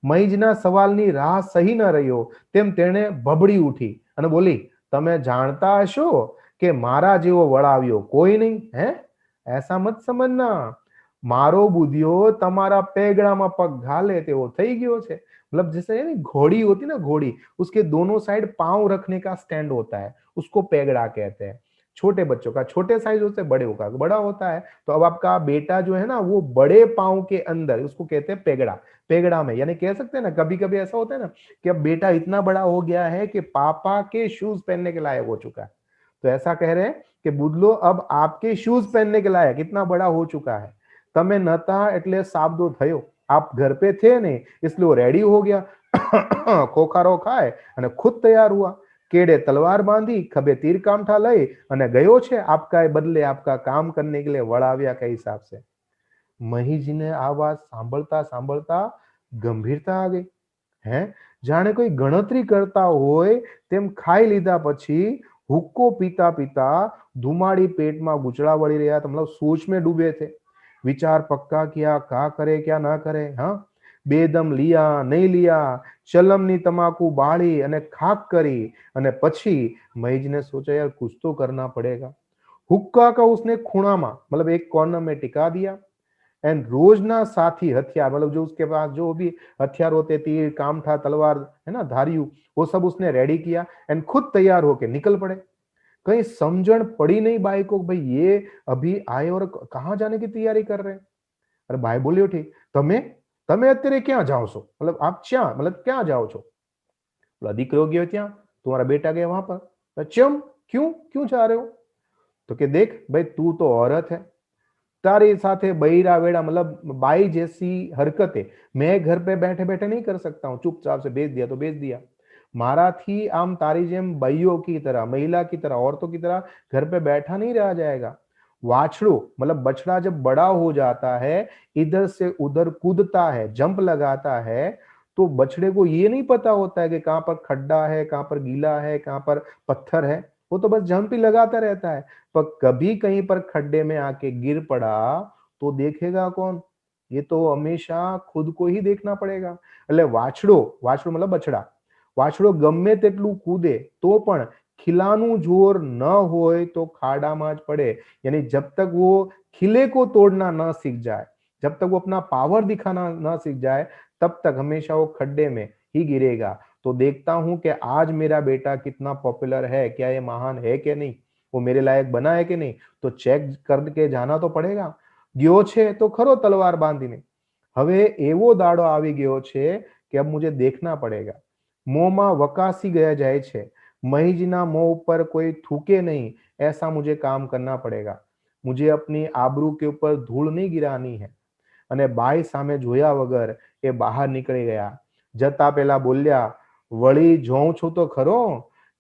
મહીજના સવાલની રાહ સહી ન રહ્યો તેમ તેણે ભબડી ઉઠી અને બોલી, તમે જાણતા હશો કે મારા જેવો વળાવ્યો કોઈ નહીં હે, ऐसा मत समझना, मारो बुधियो तमारा पेगड़ाમાં पग घाले तेवो થઈ ગયો છે। मतलब जैसे नहीं घोड़ी होती ना, घोड़ी उसके दोनों साइड पांव रखने का स्टैंड होता है, उसको पेगड़ा कहते हैं। छोटे बच्चों का छोटे साइज होते हैं, बड़े का बड़ा होता है। तो अब आपका बेटा जो है ना वो बड़े पांव के अंदर, उसको कहते हैं पेगड़ा। पेगड़ा में यानी कह सकते हैं ना, कभी कभी ऐसा होता है ना कि अब बेटा इतना बड़ा हो गया है कि पापा के शूज पहनने के लायक हो चुका है। तो ऐसा कह रहे हैं कि बुदलो अब आपके शूज पहनने के लायक इतना बड़ा हो चुका है। તમે નતા એટલે સાબદો થયો, आप घर पे थे नहीं इसलिए वो रेडी हो गया, खोखारो खाए અને खुद तैयार हुआ। केड़े तलवार बांधी, खभे तीर कामठा लई અને ગયો છે आपका बदले आपका काम करने के लिए वड़ाव्या के हिसाब से। મહીજીને આ વાત સાંભળતા સાંભળતા ગંભીરતા આ ગઈ। હે જાણે કોઈ ગણતરી કરતા હોય તેમ ખાઈ લીધા પછી હુક્કો પીતા પીતા ધુમાડી પેટમાં ગૂંચળા વળી રહ્યા હતા, मतलब सोच में डूबे थे। विचार पक्का किया, क्या करे क्या ना करे। हाँ, बेदम लिया नहीं लिया, चलमनी तमाकू बाળી અને ખાક કરી અને પછી મહીજને सोचा यार कुछ तो करना पड़ेगा। हुक्का का उसने खूणा में मतलब एक कॉर्नर में टिका दिया एंड रोजना साथी हथियार मतलब जो उसके पास जो भी हथियार होते, तीर कामठा तलवार है ना धारियू, वो सब उसने रेडी किया एंड खुद तैयार होके निकल पड़े। कहीं समझण पड़ी नहीं बाई को, भाई ये अभी आए और कहाँ जाने की तैयारी कर रहे हैं। अरे बाई बोली उठी, તમે તમે અત્યારે ક્યાં જાઓ છો, मतलब आप क्या मतलब क्या जाओ છો। बोला દીકરો ગયો ત્યાં, तुम्हारा बेटा गया वहां पर। चम क्यों क्यों जा रहे हो। तो कि देख भाई तू तो औरत है, तारी साथे बहिरा वेड़ा मतलब बाई जैसी हरकतें मैं घर पे बैठे बैठे नहीं कर सकता हूँ। चुपचाप से भेज दिया तो भेज दिया। माराथी आम तारी जेम भाइयों की तरह, महिला की तरह, औरतों की तरह घर पे बैठा नहीं रहा जाएगा। वाछड़ू मतलब बछड़ा जब बड़ा हो जाता है, इधर से उधर कूदता है, जंप लगाता है, तो बछड़े को ये नहीं पता होता है कि कहां पर खड्डा है, कहां पर गीला है, कहां पर पत्थर है। वो तो बस जंप ही लगाता रहता है। पर कभी कहीं पर खड्डे में आके गिर पड़ा तो देखेगा कौन। ये तो हमेशा खुद को ही देखना पड़ेगा। એટલે વાછડો, વાછડો मतलब બછડા, વાછડો ગમે તેટલું કૂદે તો પણ खिलाનું जोर न होए तो खाડામાં જ પડે। यानी जब तक वो खिले को तोड़ना न सीख जाए, जब तक वो अपना पावर दिखाना न सीख जाए, तब तक हमेशा वो खड्डे में ही गिरेगा। तो देखता हूं कि आज मेरा बेटा कितना पॉपुलर है, क्या ये महान है कि नहीं, वो मेरे लायक बना है कि नहीं। तो चेक करके जाना तो पड़ेगा। गयो छे तो खरो तलवार बांधीने, હવે એવો દાડો આવી ગયો છે કે अब मुझे देखना पड़ेगा। મોંમાં વકાસી ગયા જાય છે, મહીજના મોં ઉપર कोई थूके नहीं, ऐसा मुझे काम करना पड़ेगा। मुझे अपनी आबरू के ऊपर धूल नहीं गिरानी है। અને બાઈ સામે જોયા વગર એ બહાર નીકળી ગયા। જતા પહેલા બોલ્યા, વળી જોઉં છું તો ખરો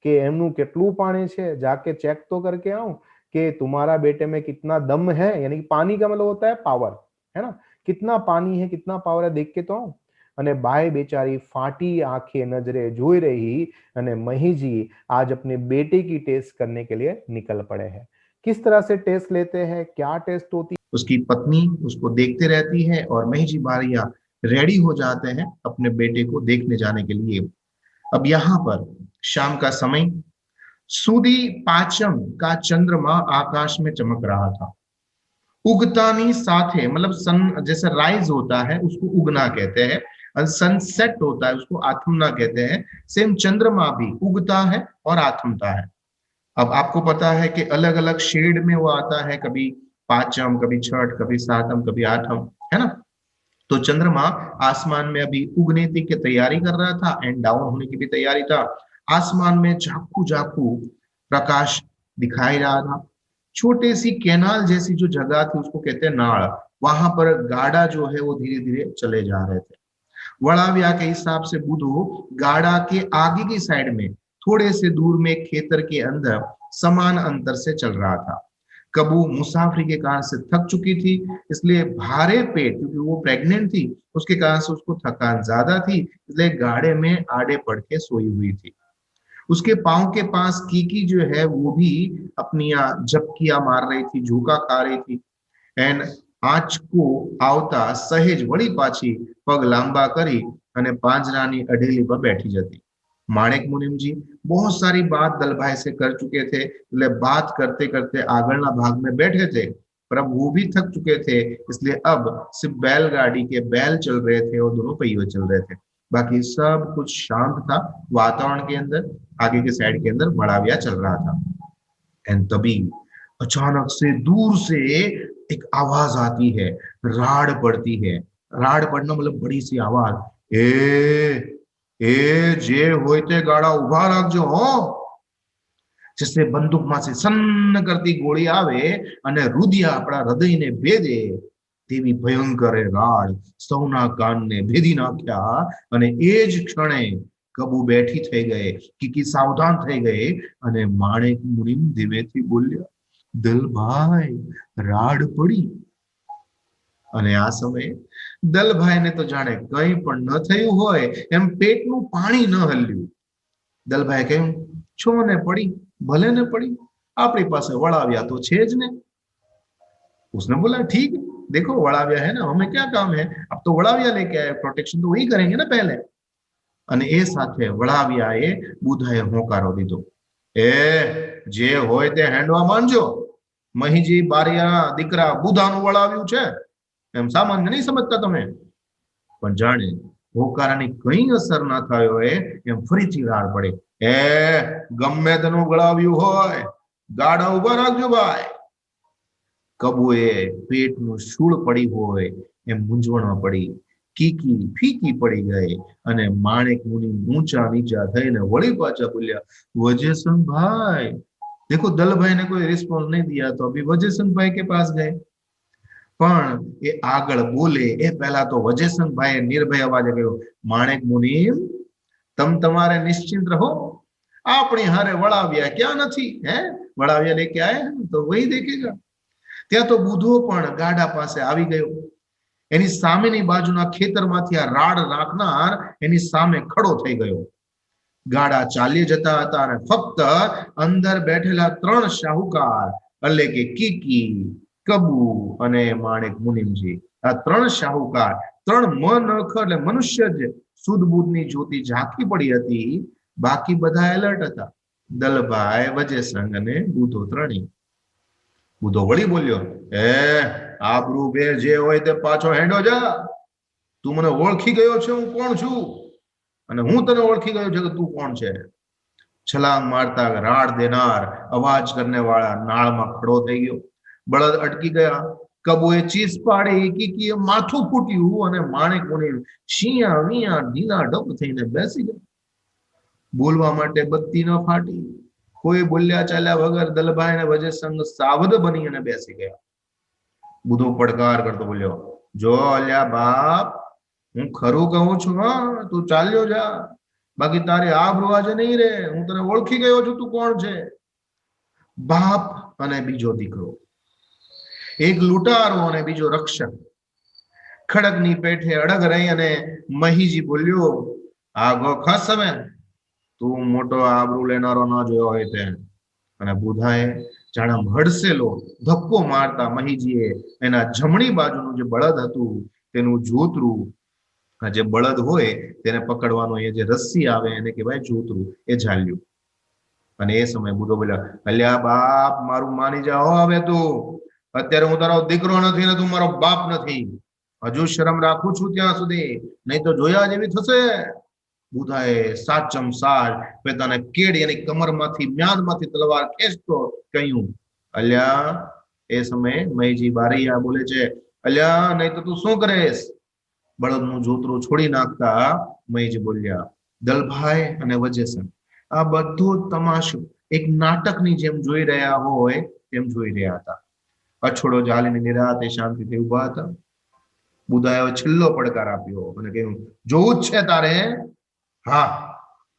કે એમનું કેટલું પાણી છે, जाके चेक तो करके आऊं कि तुम्हारा बेटे में कितना दम है। यानी कि पानी का मतलब होता है पावर, है ना, कितना पानी है कितना पावर है देख के तो आऊं। અને બાઈ बेचारी फाटी आंखें नजरे જોઈ रही અને મહીજી आज अपने बेटे की टेस्ट करने के लिए निकल पड़े हैं। किस तरह से टेस्ट लेते हैं, क्या टेस्ट होती है। उसकी पत्नी उसको देखते रहती है और महीजी बारिया रेडी हो जाते हैं अपने बेटे को देखने जाने के लिए। अब यहाँ पर शाम का समय, सूदी पाचम का चंद्रमा आकाश में चमक रहा था। उगतानी साथे मतलब सन जैसे राइज होता है उसको उगना कहते हैं, और सनसेट होता है उसको आथमना कहते हैं। सेम चंद्रमा भी उगता है और आथमता है। अब आपको पता है कि अलग अलग शेड में वो आता है, कभी पांचम, कभी छठ, कभी सातम, कभी आठम, है ना। तो चंद्रमा आसमान में अभी उगने की तैयारी कर रहा था एंड डाउन होने की भी तैयारी था। आसमान में झाकू झाकू प्रकाश दिखाई रहा था। छोटी सी कैनाल जैसी जो जगह थी उसको कहते हैं नाड़, वहां पर गाड़ा जो है वो धीरे धीरे चले जा रहे थे। वड़ाविया के हिसाब से बुधो गाड़ा के आगे की साइड में थोड़े से दूर में खेतर के अंदर समान अंतर से चल रहा था। कबू मुसाफरी के कारण से थक चुकी थी, इसलिए भारे पेट, क्योंकि वो प्रेग्नेंट थी उसके कारण से उसको थकान ज्यादा थी, इसलिए गाड़े में आड़े पड़ के सोई हुई थी। उसके पांव के पास कीकी जो है वो भी अपनी झपकियां मार रही थी, झोंका खा रही थी। एंड આંચકો આવતા સહેજ વળી પાછી પગ લાંબા કરી અને પાંજરાની અઢેલી પર બેઠી જતી। माणिक मुनिम जी बहुत सारी बात दलभाई से कर चुके थे, इसलिए बात करते करते आगलना भाग में बैठे थे, पर अब वो भी थक चुके थे, इसलिए अब सिर्फ बैलगाड़ी के बैल चल रहे थे और दोनों पहिए चल रहे थे। बाकी सब कुछ शांत था वातावरण के अंदर। आगे के साइड के अंदर बड़ाविया चल रहा था। एंड तभी अचानक से दूर से एक आवाज आती है, राड़ पड़ती है। राड़ पड़ना मतलब बड़ी सी आवाज, ए जे होय ते गाड़ा उभा राखजो हो। जैसे बंदूक में से सन्न करती गोली आवे अने रुदिया अपना हृदय ने भेदे तेवी भयंकर राड़ सौना कान ने भेदी नाख्या। अने एज क्षणे कबू बैठी थई गए, कीकी सावधान थई गए अने माणिक मुनिम धीमेथी बोल्या, दलभाई राड़ पड़ी। અને આ સમયે દલભાઈને તો જાણે કંઈ પણ ન થયું હોય એમ પેટનું પાણી ન હલ્યું। દલભાઈ કહ્યું, છો ને પડી, ભલે ને પડી, આપણી પાસે વળાવ્યા તો છે જ ને। उसने बोला ठीक है, देखो वड़ाविया है ना, हमें क्या काम है, अब तो वड़ाविया लेके आए, प्रोटेक्शन तो वही करेंगे ना पहले। અને એ સાથે વળાવિયાએ બુધાએ હોંકારો દીધો, એ જે હોય તે હેંડવા માંડજો, મહીજી બારિયા દીકરા બુધાનું વળાવ્યું છે એમ સામાન્ય નહીં સમજતા તમે। પણ જાણે હોકારાની કઈ અસર ના થયો હોય એમ ફરીથી રાડ પડે, એ ગમે તેનું વળાવ્યું હોય ગાડા ઉભા રાખજો ભાઈ। કબુએ પેટનું શૂળ પડી હોય એમ મૂંઝવણમાં પડી, कीकी फीकी पड़ी गए અને માણિક મુનિ ઊંચા નીચા થઈને વળી પાછા બોલ્યા, वजेसन भाई। देखो दल भाई ने कोई रिस्पॉन्स नहीं दिया तो अभी वजेसन भाई के पास गए, પણ એ આગળ બોલે એ પહેલા તો વજેસન ભાઈએ નિર્ભય અવાજે કહ્યું, માણિક મુનિમ તમ તમારે નિશ્ચિંત રહો, આપણી હારે વળાવ્યા ક્યાં નથી, હે વળાવ્યા લેકે આए तो वही देखेगा। ત્યાં તો બુધો પણ ગાડા પાસે આવી ગયો। એની સામેની બાજુના ખેતરમાંથી આ રાડ રાખનાર એની સામે ખડો થઈ ગયો। ગાડા ચાલી જતા હતા અને ફક્ત અંદર બેઠેલા ત્રણ શાહુકાર એટલે કે કીકી, કબુ અને માણિક મુનિમજી, આ ત્રણ શાહુકાર, ત્રણ મનખ એટલે મનુષ્ય જ સુદ બુધની જ્યોતિ ઝાંકી પડી હતી, બાકી બધા એલર્ટ હતા, દલભાઈ, વજેસંગ અને બુધો ત્રણેય। બુધો વળી બોલ્યો, એ આબરૂ બે જે હોય તે પાછો હેંડો જા, તું મને ઓળખી ગયો છે હું કોણ છું, અને હું તને ઓળખી ગયો છે કે તું કોણ છે। છલાંગ મારતા રાડ દેનાર અવાજ કરને વાળા નાળમાં ખડો થઈ ગયો। બળદ અટકી ગયા। કબુએ ચીસ પાડી, કીકીએ માથું ફૂટ્યું અને માણિક મુનિ શિયા વિયા ઢીલા ઢપ થઈને બેસી ગયા। બોલવા માટે બત્તી ન ફાટી, કોઈ બોલ્યા ચાલ્યા વગર દલભાઈ ને વજેસંગ સાવધ બની અને બેસી ગયા। બુધો પડકાર કરતો બોલ્યો, જો અલ્યા બાપ, હું ખરું કહું છું, હા તું ચાલ્યો જા, બાકી તારી આબરૂ આજે નહીં રે, હું તને ઓળખી ગયો છું, તું કોણ છે। બાપ અને બીજો દીકરો, એક લૂંટારો અને બીજો રક્ષક, ખડકની પેઠે અડગ રહી અને મહીજી બોલ્યો, આગો ખાસ સમય તું મોટો આબરૂ લેનારો ન જોયો હોય તે। અને બુધાએ જાણે હડસેલો ધક્કો મારતા મહીજીએ એના જમણી બાજુનું જે બળદ હતું તેનું જોતરું, જે બળદ હોય તેને પકડવાનું એ જે રસ્સી આવે એને કહેવાય જોતરું, એ ઝાલ્યું। અને એ સમયે બુધો બોલ્યા, અલ્યા બાપ, મારું માની જાઓ હવે તું, અત્યારે હું તારો દીકરો નથી ને તું મારો બાપ નથી, હજુ શરમ રાખું છું ત્યાં સુધી, નહીં તો જોયા જેવી થશે। બુધાએ સાચમ સાચ પોતાના કેડ એની કમરમાંથી મ્યાનમાંથી તલવાર ખેંચતો કહ્યું, અલ્યા એ સમયે મહીજી બારૈયા બોલે છે, અલ્યા નહીં તો તું શું કરેશ। બળદનું જોતરું છોડી નાખતા મહીજી બોલ્યા, દલભાઈ અને વજેસન આ બધું તમાશો એક નાટકની જેમ જોઈ રહ્યા હોય તેમ જોઈ રહ્યા હતા। અછોડો ઝાલીને નિરાતે શાંતિથી ઉભા હતા. બુધાએ છેલ્લો પડકાર આપ્યો અને કહ્યું, જોવું જ છે તારે? હા,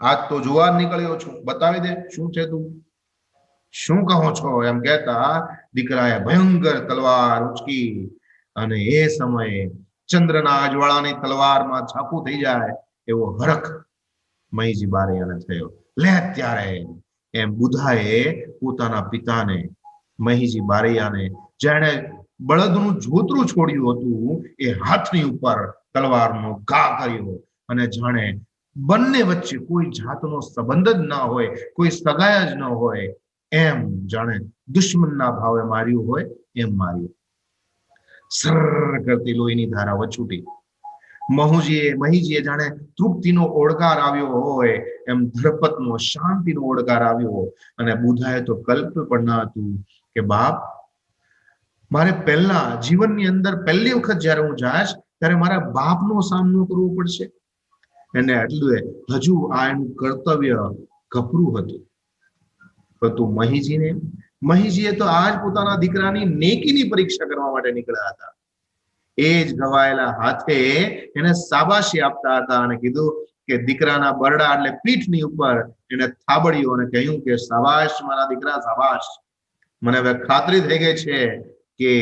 આજ તો જોવા જ નીકળ્યો છું, બતાવી દે શું છે તું, શું કહો છો? એમ કહેતા દીકરાએ ભયંકર તલવાર ઉચકી અને એ સમયે ચંદ્રના અજવાળાની તલવારમાં છાપું થઈ જાય એવો હરખ મહીજી બારૈયાને થયો. લે ત્યારે એમ બુધાએ પોતાના પિતાને, મહીજી બારૈયાને, જેણે બળદનું જોતરું છોડ્યું હતું એ હાથની ઉપર તલવારનો ઘા કર્યો અને જાણે બંને વચ્ચે કોઈ જાતનો સંબંધ જ ના હોય, કોઈ સગાઈ જ ન હોય, એમ જાણે દુશ્મનના ભાવે માર્યું હોય એમ માર્યું. સર કરતી લોહીની ધારા વછૂટી. મહીજીએ જાણે તૃપ્તિનો ઓળકાર આવ્યો હોય એમ ધરપતનો શાંતિનો ઓળકાર આવ્યો. અને બુધાએ તો કલ્પ પણ ન હતું કે બાપ, મારે પહેલા જીવનની અંદર પહેલી વખત જ્યારે હું જાઈશ ત્યારે મારા બાપનો સામનો કરવો પડશે. એને એટલું હજુ આ એનું કર્તવ્ય કપરું હતું. પરંતુ મહીજીએ તો આજ પોતાના દીકરાની નેકીની પરીક્ષા કરવા માટે નીકળ્યા હતા. એ જ ગવાયેલા હાથે એને શાબાશી આપતા હતા અને કીધું કે દીકરાના બરડા એટલે પીઠની ઉપર એને થાબડ્યો અને કહ્યું કે શાબાશ મારા દીકરા, શાબાશ. મને હવે ખાતરી થઈ ગઈ છે કે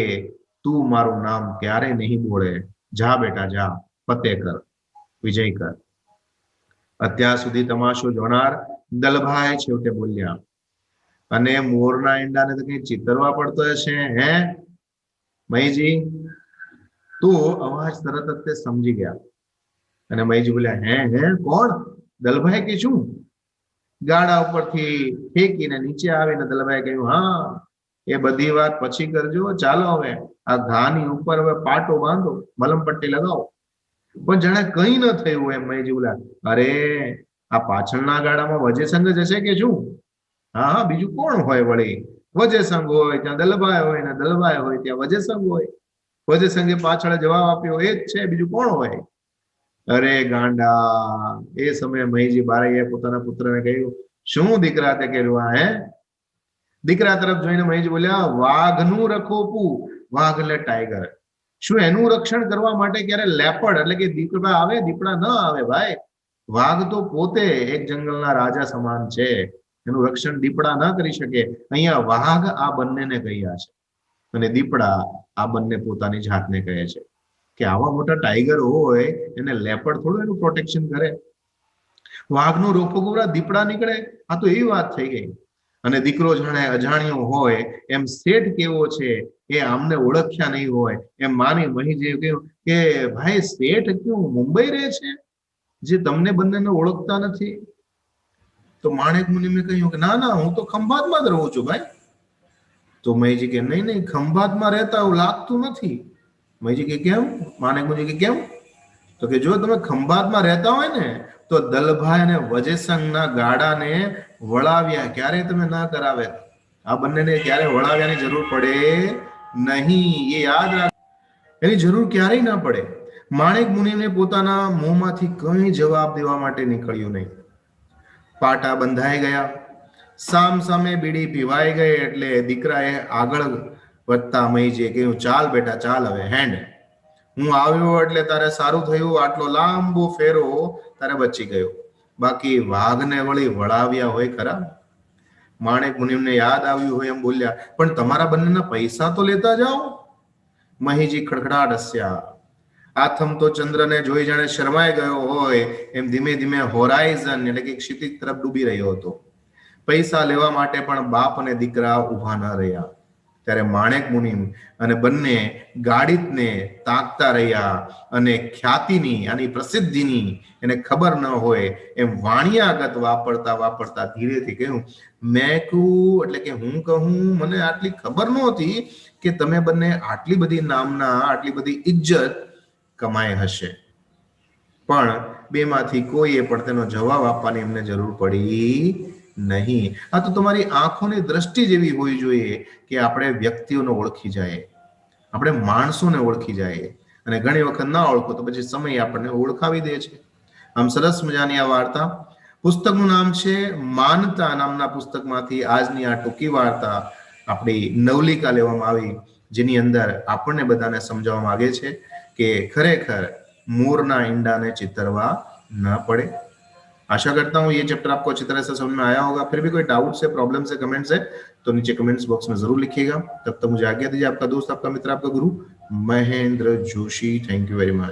તું મારું નામ ક્યારે નહીં બોલે. જા બેટા જા, ફતેહ કર, વિજય કર. અત્યાર સુધી તમાશો જોનાર દલભાઈ છેવટે બોલ્યા, અને મોરના ઈંડાને તો કઈ ચિતરવા પડતો હશે હે મહીજી? તો અવાજ તરત જ તે સમજી ગયા અને મહીજી બોલ્યા, હે કોણ? દલભાઈ કે શું? ગાડા ઉપરથી ફેંકીને નીચે આવીને દલભાઈ કહ્યું, હા એ બધી વાત પછી કરજો, ચાલો હવે આ ઘાની ઉપર હવે પાટો બાંધો, મલમ પટ્ટી લગાવો. પણ જાણે કઈ ન થયું એમ મહીજી બોલ્યા, અરે આ પાછળના ગાડામાં વજેસંગ જ હશે કે શું? હા, બીજું કોણ હોય વળી? વજેસંગ હોય ત્યાં દલભાઈ હોય, ને દલભાઈ હોય ત્યાં વજેસંગ હોય. વજેસંગે પાછળ જવાબ આપ્યો, એ જ છે, બીજું કોણ હોય? અરે ગાંડા! એ સમયે મહીજી બારૈયાએ પોતાના પુત્રને કહ્યું, શું દીકરા તે કર્યું આ હે? દીકરા તરફ જોઈને મહીજી બોલ્યા, વાઘનું રખોપું. વાઘ એટલે ટાઈગર. શું એનું રક્ષણ કરવા માટે ક્યારે લેપર્ડ એટલે કે દીપડા આવે? દીપડા ન આવે ભાઈ. વાઘ તો પોતે એક જંગલના રાજા સમાન છે. એનું રક્ષણ દીપડા ન કરી શકે. અહીંયા વાઘ આ બંનેને કહ્યા છે અને દીપડા આ બંને પોતાની જાતને કહે છે કે આવા મોટા ટાઈગર હોય એને લેપર્ડ થોડું એનું પ્રોટેક્શન કરે. વાઘનું રોફોગોરા દીપડા નીકળે. આ તો એવી વાત થઈ ગઈ. અને દીકરો જાણે અજાણ્યો હોય એમ શેઠ કેવો છે એ આમને ઓળખ્યા નહીં હોય એમ માની મહીજીએ કહ્યું કે ભાઈ શેઠ ક્યું મુંબઈ રહે છે જે તમને બંનેને ઓળખતા નથી? તો માણેક મુનિમે કહ્યું કે ના ના, હું તો ખંભાતમાં જ રહું છું ભાઈ. તો મહીજી કે નહીં, ખંભાતમાં રહેતા એવું લાગતું નથી. મહીજી કે કેમ? માણેક મુનિ કે કેમ? તો કે જો તમે ખંભાતમાં રહેતા હોય ને તો દલભાઈ અને વજેસંગના ગાડાને વળાવ્યા ક્યારે તમે ના કરાવે. આ બંનેને ક્યારે વળાવ્યાની જરૂર પડે નહીં, એ યાદ રાખ. એની જરૂર ક્યારેય ના પડે. માણેક મુનિને પોતાના મોંમાંથી કંઈ જવાબ દેવા માટે નીકળ્યું નહીં. પાટા બંધાઈ ગયા. સામ સામે બીડી પીવાઈ ગઈ એટલે દીકરાએ આગળ વધતા મહીજીએ કહ્યું, ચાલ બેટા ચાલ, હવે હેન્ડ. હું આવ્યો એટલે તારે સારું થયું. આટલો લાંબો ફેરો તારે બચી ગયો. બાકી વાઘને વળી વળાવ્યા હોય ખરા? માણેક મુનિમને યાદ આવ્યું હોય એમ બોલ્યા, પણ તમારા બંનેના પૈસા તો લેતા જાઓ. મહીજી ખડખડાટ હસ્યા. આથમ તો ચંદ્રને જોઈ જાણે શરમાઈ ગયો હોય એમ ધીમે ધીમે હોરાઇઝન એટલે કે ક્ષિતિજ તરફ ડૂબી રહ્યો હતો. પૈસા લેવા માટે પણ બાપ અને દીકરા ઉભા ન રહ્યા. ત્યારે માણેક મુનિમ અને બંને ગાડિતને તાકતા રહ્યા અને ખ્યાતિની આની પ્રસિદ્ધિની એને ખબર ન હોય એમ વાણિયાગત વાપરતા ધીરેથી કહ્યું, મેં કહું એટલે કે હું કહું, મને આટલી ખબર નહોતી કે તમે બંને આટલી બધી નામના, આટલી બધી ઇજ્જત કમાઈ હશે. પણ બેમાંથી કોઈએ પણ તેનો જવાબ આપવાની એમને જરૂર પડી નહીં. આ તો તમારી આંખોની દ્રષ્ટિ જેવી હોવી જોઈએ કે આપણે વ્યક્તિઓને ઓળખી જાય, આપણે માણસોને ઓળખી જાય. અને ઘણી વખત ના ઓળખો તો પછી સમય આપણને ઓળખાવી દે છે. આમ સરસ મજાની આ વાર્તા. પુસ્તકનું નામ છે માનતા નામના પુસ્તકમાંથી આજની આ ટૂંકી વાર્તા આપણી નવલિકા લેવામાં આવી, જેની અંદર આપણને બધાને સમજાવવા માંગે છે કે ખરેખર મોરના ઈંડાને ચિતરવા ન પડે। आशा करता हूँ ये चैप्टर आपको अच्छी तरह से समझ में आया होगा। फिर भी कोई डाउट है, प्रॉब्लम है, कमेंट्स है तो नीचे कमेंट्स बॉक्स में जरूर लिखिएगा। तब तक मुझे आज्ञा दीजिए। आपका दोस्त, आपका मित्र, आपका गुरु Mahendra Joshi. Thank you very much.